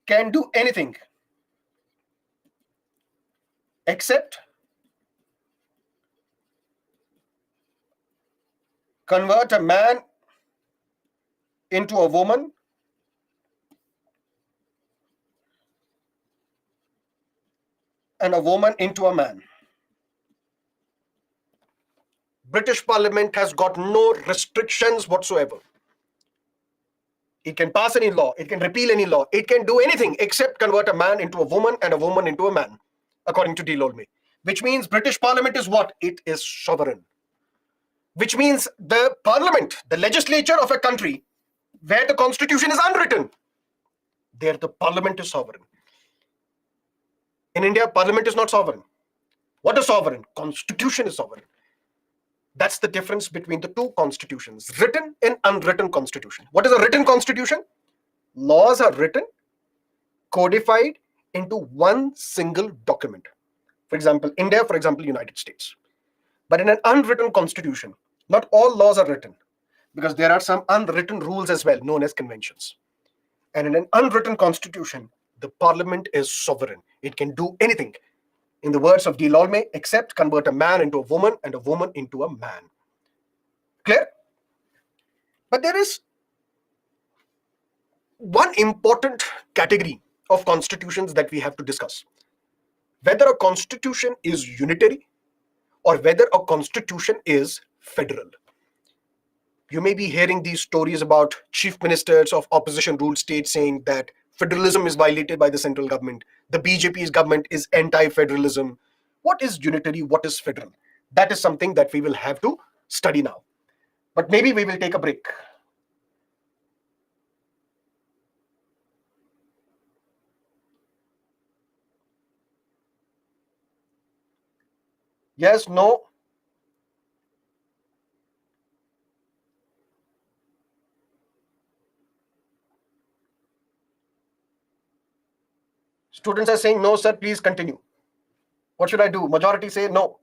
can do anything except convert a man into a woman and a woman into a man. British Parliament has got no restrictions whatsoever. It can pass any law, it can repeal any law, it can do anything except convert a man into a woman and a woman into a man, according to D. Lolme. Which means British Parliament is what? It is sovereign. which means the parliament, the legislature of a country where the constitution is unwritten, there the parliament is sovereign. In India, parliament is not sovereign. What is sovereign? Constitution is sovereign. That's the difference between the two constitutions, written and unwritten constitution. What is a written constitution? Laws are written, codified into one single document. For example, India, for example, United States. But in an unwritten constitution, not all laws are written, because there are some unwritten rules as well, known as conventions. And in an unwritten constitution, the parliament is sovereign. It can do anything. In the words of D. Lolme, except convert a man into a woman and a woman into a man. Clear? But there is one important category of constitutions that we have to discuss. Whether a constitution is unitary or whether a constitution is federal. You may be hearing these stories about chief ministers of opposition ruled states saying that federalism is violated by the central government. The BJP's government is anti-federalism. What is unitary? What is federal? That is something that we will have to study now. But maybe we will take a break. Yes, no. Students are saying, no, sir, please continue. What should I do? Majority say no.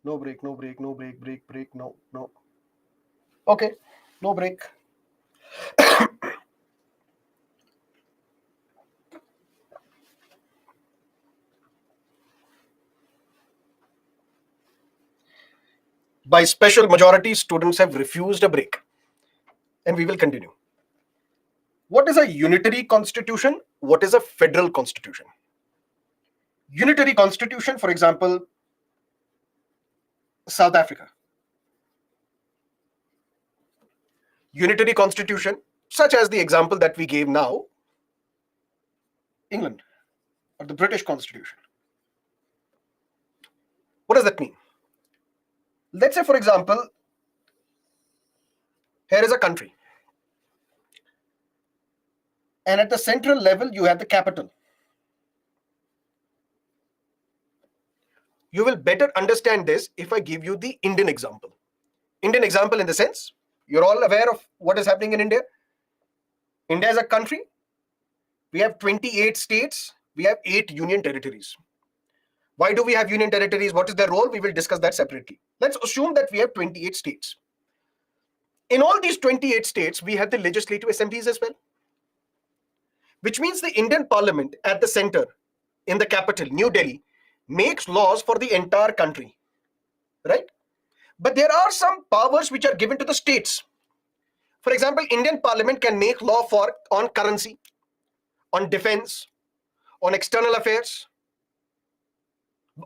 No break, no break, no break, break, no, no. Okay, no break. By special majority, students have refused a break. And we will continue. What is a unitary constitution? What is a federal constitution? Unitary constitution, for example, South Africa. Unitary constitution, such as the example that we gave now, England, or the British constitution. What does that mean? Let's say, for example, here is a country. And at the central level, you have the capital. You will better understand this if I give you the Indian example. Indian example in the sense, you're all aware of what is happening in India. India is a country. We have 28 states. We have 8 union territories. Why do we have union territories? What is their role? We will discuss that separately. Let's assume that we have 28 states. In all these 28 states, we have the legislative assemblies as well, which means the Indian Parliament at the center, in the capital, New Delhi, makes laws for the entire country, right? But there are some powers which are given to the states. For example, Indian Parliament can make law on currency, on defense, on external affairs,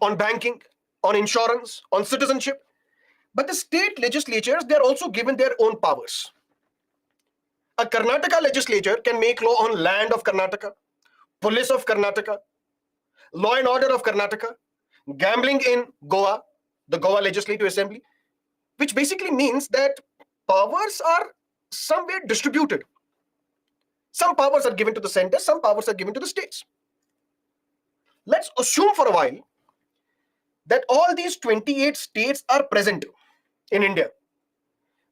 on banking, on insurance, on citizenship. But the state legislatures, they are also given their own powers. A Karnataka legislature can make law on land of Karnataka, police of Karnataka, law and order of Karnataka, gambling in Goa, the Goa Legislative Assembly, which basically means that powers are somewhere distributed. Some powers are given to the center, some powers are given to the states. Let's assume for a while that all these 28 states are present in India.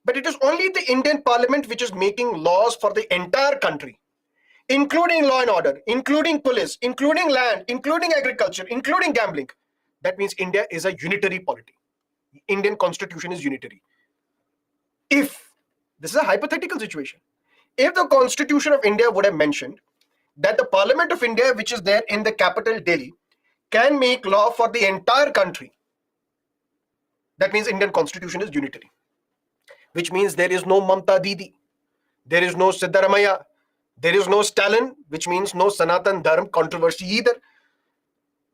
But it is only the Indian Parliament which is making laws for the entire country, including law and order, including police, including land, including agriculture, including gambling. That means India is a unitary polity. Indian constitution is unitary. If this is a hypothetical situation, if the constitution of India would have mentioned that the Parliament of India, which is there in the capital Delhi, can make law for the entire country, that means Indian constitution is unitary. Which means there is no Mamta Didi, there is no Siddaramaya, there is no Stalin, which means no Sanatan Dharm controversy either.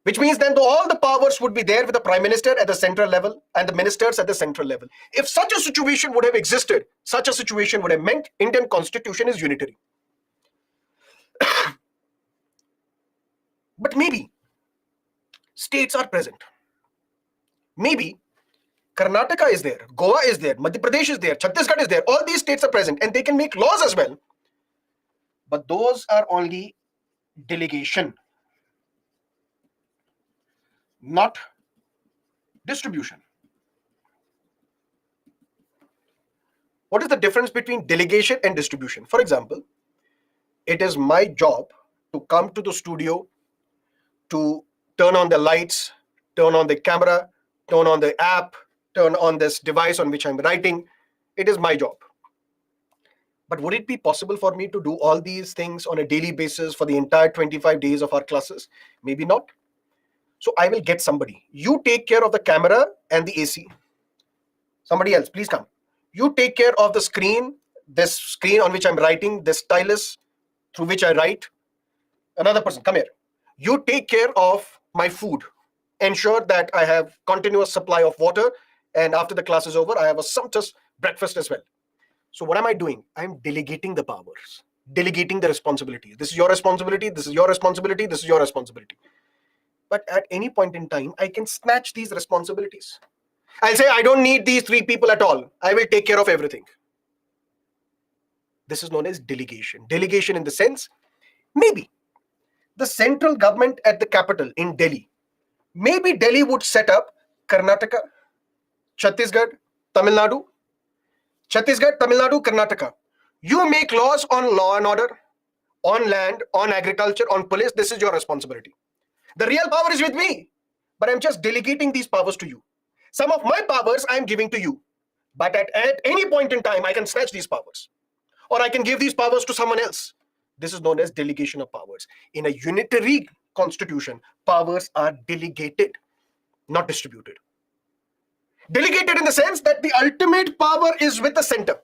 Which means then all the powers would be there with the Prime Minister at the central level and the ministers at the central level. If such a situation would have existed, such a situation would have meant Indian constitution is unitary. But maybe states are present. Maybe Karnataka is there, Goa is there, Madhya Pradesh is there, Chhattisgarh is there. All these states are present and they can make laws as well. But those are only delegation, not distribution. What is the difference between delegation and distribution? For example, it is my job to come to the studio, to turn on the lights, turn on the camera, turn on the app, turn on this device on which I'm writing. It is my job. But would it be possible for me to do all these things on a daily basis for the entire 25 days of our classes? Maybe not. So I will get somebody. You take care of the camera and the AC. Somebody else, please come. You take care of the screen, this screen on which I'm writing, this stylus through which I write. Another person, come here. You take care of my food. Ensure that I have continuous supply of water, and after the class is over, I have a sumptuous breakfast as well. So what am I doing? I'm delegating the powers, delegating the responsibilities. This is your responsibility, this is your responsibility, this is your responsibility. But at any point in time, I can snatch these responsibilities. I'll say, I don't need these 3 people at all. I will take care of everything. This is known as delegation. Delegation in the sense, maybe the central government at the capital in Delhi, maybe Delhi would set up Karnataka, Chhattisgarh, Tamil Nadu, Karnataka. You make laws on law and order, on land, on agriculture, on police. This is your responsibility. The real power is with me, but I'm just delegating these powers to you. Some of my powers I'm giving to you, but at any point in time, I can snatch these powers, or I can give these powers to someone else. This is known as delegation of powers. In a unitary constitution, powers are delegated, not distributed. Delegated in the sense that the ultimate power is with the center.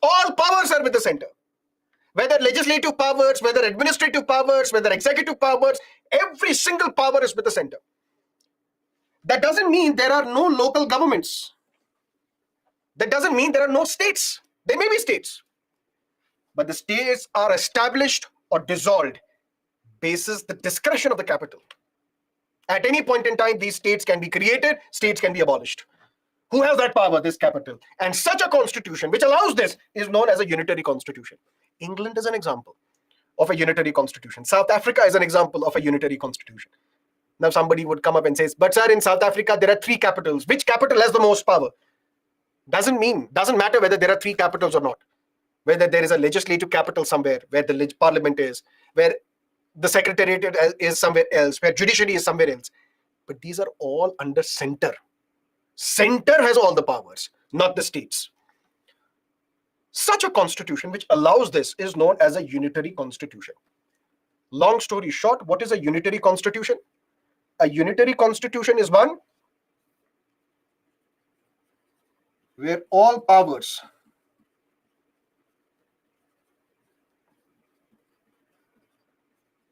All powers are with the center. Whether legislative powers, whether administrative powers, whether executive powers, every single power is with the center. That doesn't mean there are no local governments. That doesn't mean there are no states. There may be states. But the states are established or dissolved basis the discretion of the capital. At any point in time, these states can be created, states can be abolished. Who has that power? This capital. And such a constitution which allows this is known as a unitary constitution. England is an example of a unitary constitution. South Africa is an example of a unitary constitution. Now somebody would come up and says, but sir, in South Africa, there are 3 capitals. Which capital has the most power? Doesn't matter whether there are 3 capitals or not. Whether there is a legislative capital somewhere, where the parliament is, where the secretariat is somewhere else, where judiciary is somewhere else. But these are all under center. Center has all the powers, not the states. Such a constitution which allows this is known as a unitary constitution. Long story short, what is a unitary constitution? A unitary constitution is one where all powers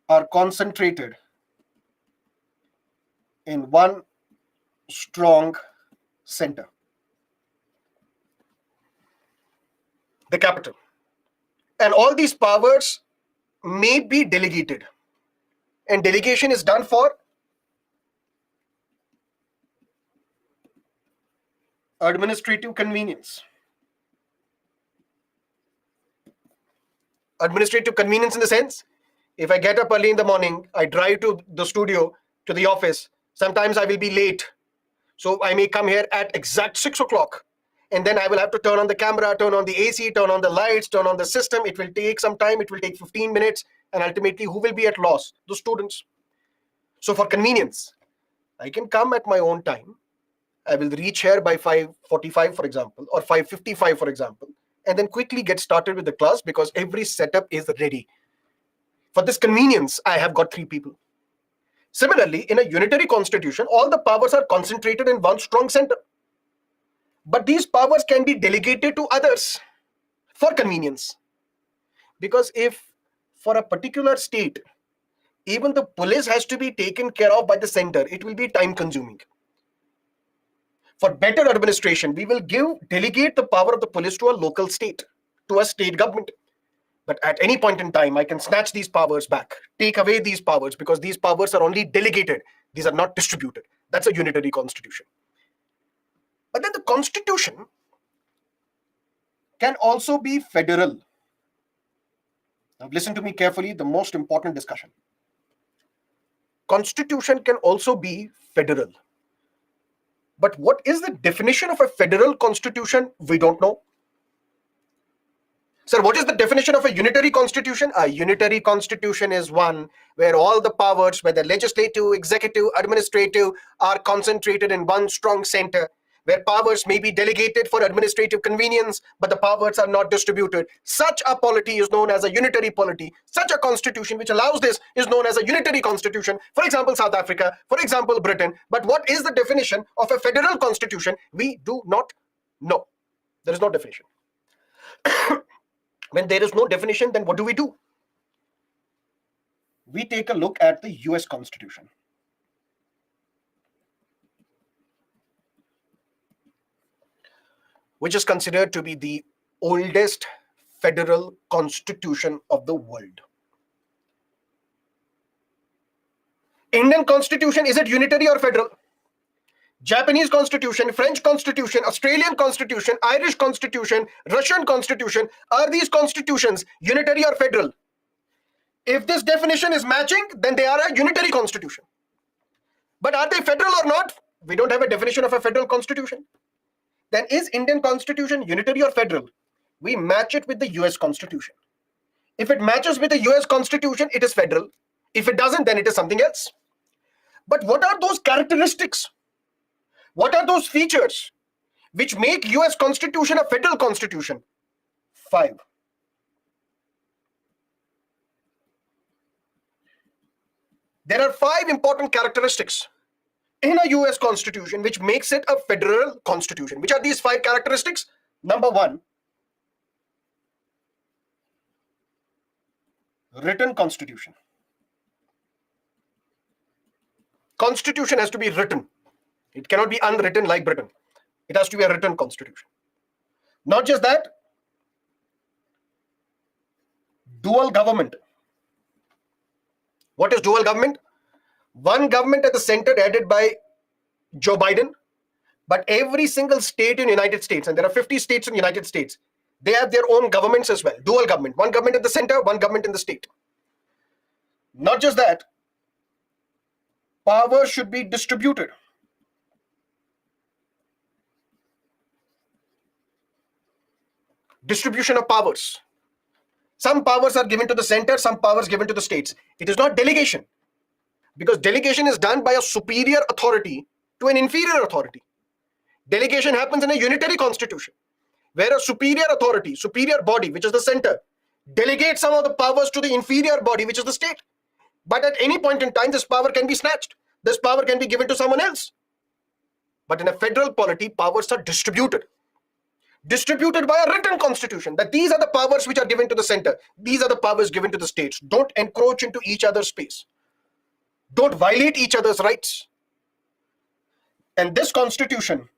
are concentrated in one strong center, the capital. And all these powers may be delegated. And delegation is done for administrative convenience. Administrative convenience in the sense, if I get up early in the morning, I drive to the studio, to the office, sometimes I will be late. So I may come here at exact 6 o'clock. And then I will have to turn on the camera, turn on the AC, turn on the lights, turn on the system. It will take some time. It will take 15 minutes. And ultimately, who will be at loss? The students. So for convenience, I can come at my own time. I will reach here by 5:45, for example, or 5:55, for example, and then quickly get started with the class because every setup is ready. For this convenience, I have got 3 people. Similarly, in a unitary constitution, all the powers are concentrated in one strong center. But these powers can be delegated to others for convenience. Because if for a particular state, even the police has to be taken care of by the center, it will be time consuming. For better administration, we will delegate the power of the police to a local state, to a state government. But at any point in time, I can snatch these powers back, take away these powers, because these powers are only delegated. These are not distributed. That's a unitary constitution. But then the constitution can also be federal. Now listen to me carefully, the most important discussion. Constitution can also be federal. But what is the definition of a federal constitution? We don't know. Sir, what is the definition of a unitary constitution? A unitary constitution is one where all the powers, whether legislative, executive, administrative, are concentrated in one strong center, where powers may be delegated for administrative convenience, but the powers are not distributed. Such a polity is known as a unitary polity. Such a constitution which allows this is known as a unitary constitution. For example, South Africa, for example, Britain. But what is the definition of a federal constitution? We do not know. There is no definition. When there is no definition, then what do? We take a look at the US Constitution. Which is considered to be the oldest federal constitution of the world. Indian Constitution, is it unitary or federal? Japanese Constitution, French Constitution, Australian Constitution, Irish Constitution, Russian Constitution, are these constitutions unitary or federal? If this definition is matching, then they are a unitary constitution. But are they federal or not? We don't have a definition of a federal constitution. Then is Indian Constitution unitary or federal? We match it with the US Constitution. If it matches with the US Constitution, it is federal. If it doesn't, then it is something else. But what are those characteristics? What are those features which make US Constitution a federal constitution? 5. There are 5 important characteristics in a US Constitution which makes it a federal constitution. Which are these 5 characteristics? Number 1, written constitution. Constitution has to be written. It cannot be unwritten like Britain. It has to be a written constitution. Not just that, dual government. What is dual government? One government at the center headed by Joe Biden, but every single state in the United States, and there are 50 states in the United States, they have their own governments as well. Dual government. One government at the center, one government in the state. Not just that, power should be distributed. Distribution of powers. Some powers are given to the center, some powers given to the states. It is not delegation, because delegation is done by a superior authority to an inferior authority. Delegation happens in a unitary constitution, where a superior authority, superior body, which is the center, delegates some of the powers to the inferior body, which is the state. But at any point in time, this power can be snatched. This power can be given to someone else. But in a federal polity, powers are distributed. Distributed by a written constitution, that these are the powers which are given to the center. These are the powers given to the states. Don't encroach into each other's space. Don't violate each other's rights. And this constitution,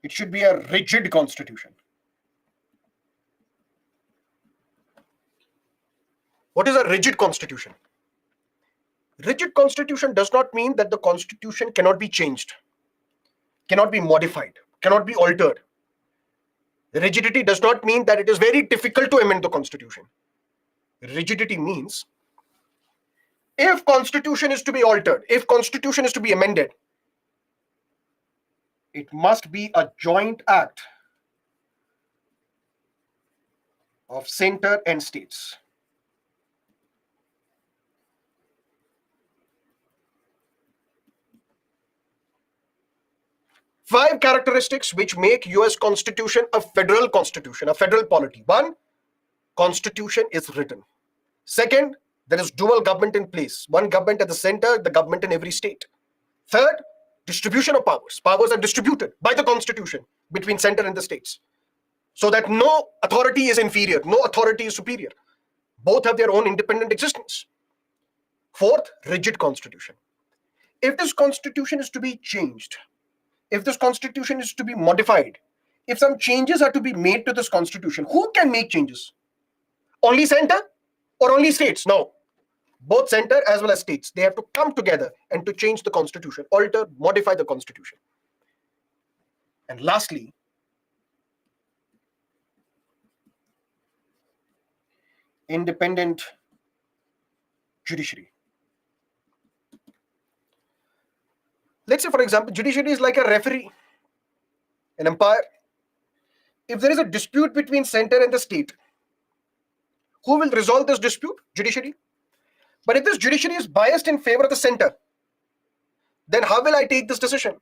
it should be a rigid constitution. What is a rigid constitution? Rigid constitution does not mean that the constitution cannot be changed, cannot be modified, cannot be altered. Rigidity does not mean that it is very difficult to amend the constitution. Rigidity means if constitution is to be altered, if constitution is to be amended, it must be a joint act of center and states. Five characteristics which make US Constitution a federal constitution, a federal polity. 1, Constitution is written. 2nd, there is dual government in place. One government at the center, the government in every state. 3rd, distribution of powers. Powers are distributed by the Constitution between center and the states, so that no authority is inferior, no authority is superior. Both have their own independent existence. 4th, rigid constitution. If this constitution is to be changed, if this constitution is to be modified, if some changes are to be made to this constitution, who can make changes? Only center or only states? No. Both center as well as states, they have to come together and to change the constitution, alter, modify the constitution. And lastly, independent judiciary. Let's say, for example, judiciary is like a referee, an umpire. If there is a dispute between center and the state, who will resolve this dispute? Judiciary. But if this judiciary is biased in favor of the center, then how will I take this decision?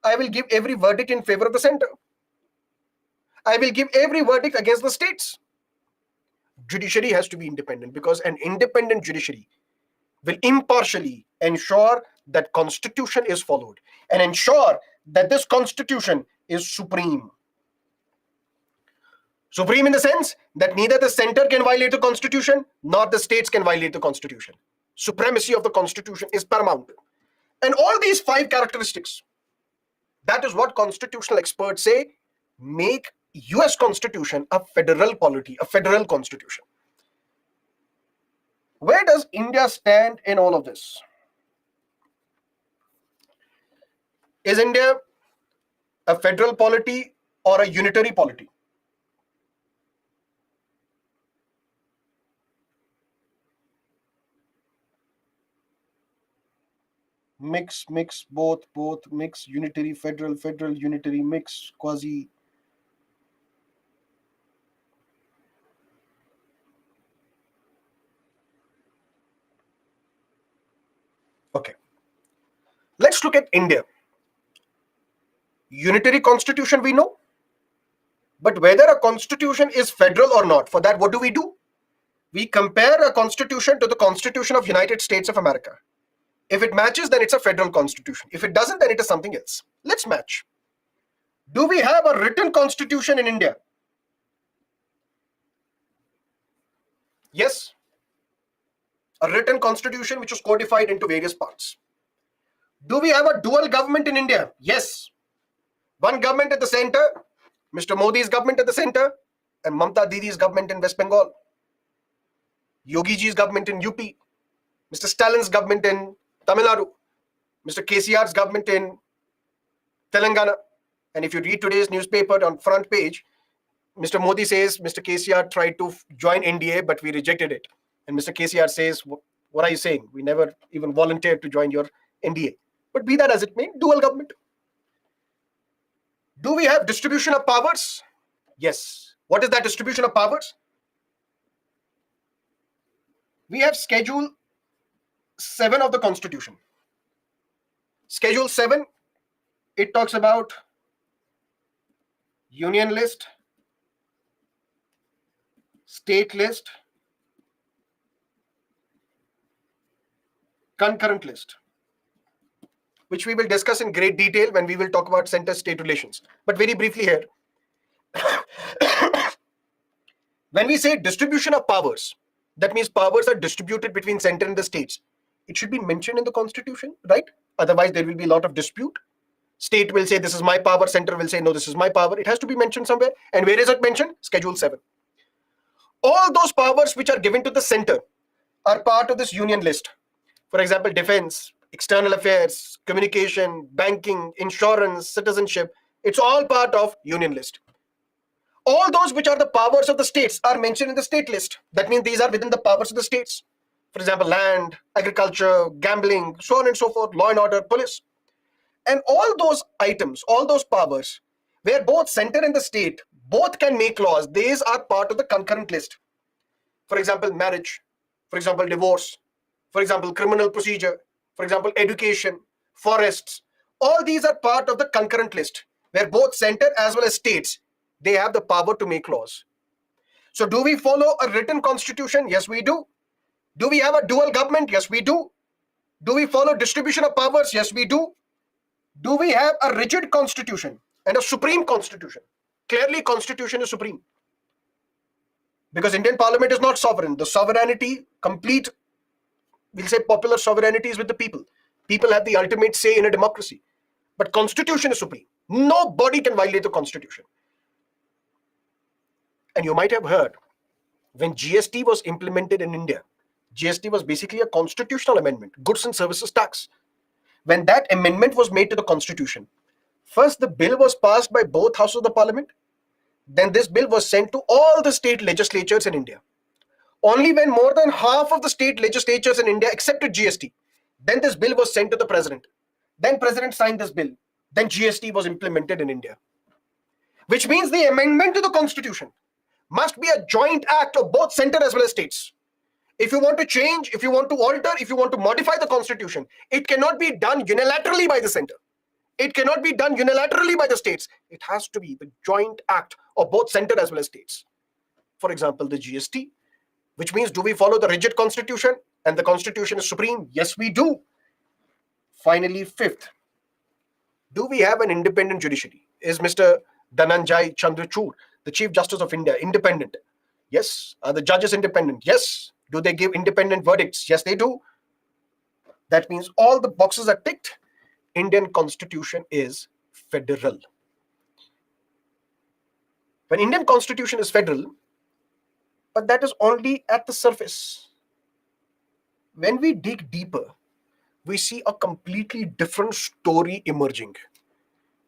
I will give every verdict in favor of the center. I will give every verdict against the states. Judiciary has to be independent, because an independent judiciary will impartially ensure that constitution is followed and ensure that this constitution is supreme. Supreme in the sense that neither the center can violate the constitution nor the states can violate the constitution. Supremacy of the constitution is paramount. And all these 5 characteristics, that is what constitutional experts say make US constitution a federal polity, a federal constitution. Where does India stand in all of this? Is India a federal polity or a unitary polity? Mix, both, mix, unitary, federal, unitary, mix, quasi. Okay. Let's look at India. Unitary constitution we know, but whether a constitution is federal or not, for that what do? We compare a constitution to the Constitution of United States of America. If it matches, then it's a federal constitution. If it doesn't, then it is something else. Let's match. Do we have a written constitution in India? Yes. A written constitution which was codified into various parts. Do we have a dual government in India? Yes. One government at the center, Mr. Modi's government at the center, and Mamta Didi's government in West Bengal. Yogi Ji's government in UP. Mr. Stalin's government in Tamil Nadu. Mr. KCR's government in Telangana. And if you read today's newspaper on front page, Mr. Modi says Mr. KCR tried to join NDA, but we rejected it. And Mr. KCR says, what are you saying? We never even volunteered to join your NDA. But be that as it may, dual government. Do we have distribution of powers? Yes. What is that distribution of powers? We have Schedule 7 of the Constitution. Schedule 7, it talks about union list, state list, concurrent list, which we will discuss in great detail when we will talk about center-state relations. But very briefly here, when we say distribution of powers, that means powers are distributed between center and the states. It should be mentioned in the constitution, right? Otherwise, there will be a lot of dispute. State will say, this is my power. Center will say, no, this is my power. It has to be mentioned somewhere. And where is it mentioned? Schedule 7. All those powers which are given to the center are part of this union list. For example, defense, external affairs, communication, banking, insurance, citizenship. It's all part of union list. All those which are the powers of the states are mentioned in the state list. That means these are within the powers of the states. For example, land, agriculture, gambling, so on and so forth, law and order, police. And all those items, all those powers, where both center and the state, both can make laws, these are part of the concurrent list. For example, marriage, for example, divorce, for example, criminal procedure, for example, education, forests. All these are part of the concurrent list, where both center as well as states, they have the power to make laws. So do we follow a written constitution? Yes, we do. Do we have a dual government? Yes, we do. Do we follow distribution of powers? Yes, we do. Do we have a rigid constitution and a supreme constitution? Clearly, constitution is supreme. Because Indian parliament is not sovereign. The sovereignty, complete, we'll say popular sovereignty is with the people. People have the ultimate say in a democracy. But constitution is supreme. Nobody can violate the constitution. And you might have heard, when GST was implemented in India, GST was basically a constitutional amendment, goods and services tax. When that amendment was made to the constitution, First, the bill was passed by both houses of the parliament. Then this bill was sent to all the state legislatures in India. Only when more than half of the state legislatures in India accepted GST, then this bill was sent to the president. Then president signed this bill. Then GST was implemented in India. Which means the amendment to the constitution must be a joint act of both center as well as states. If you want to change, if you want to alter, if you want to modify the constitution, it cannot be done unilaterally by the center. It cannot be done unilaterally by the states. It has to be the joint act of both center as well as states. For example, the GST, which means, do we follow the rigid constitution and the constitution is supreme? Yes, we do. Finally, fifth, do we have an independent judiciary? Is Mr. Dhananjay Chandrachud, the Chief Justice of India, independent? Yes. Are the judges independent? Yes. Do they give independent verdicts? Yes, they do. That means all the boxes are ticked. Indian constitution is federal. When Indian constitution is federal, but that is only at the surface. When we dig deeper, we see a completely different story emerging,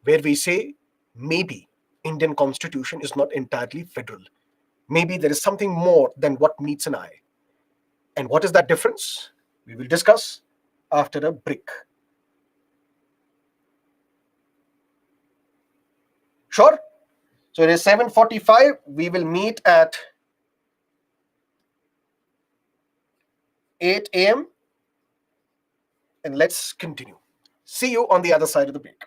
where we say maybe Indian constitution is not entirely federal. Maybe there is something more than what meets an eye. And what is that difference? We will discuss after a break. Sure? So it is 7:45. We will meet at 8 a.m. and let's continue. See you on the other side of the break.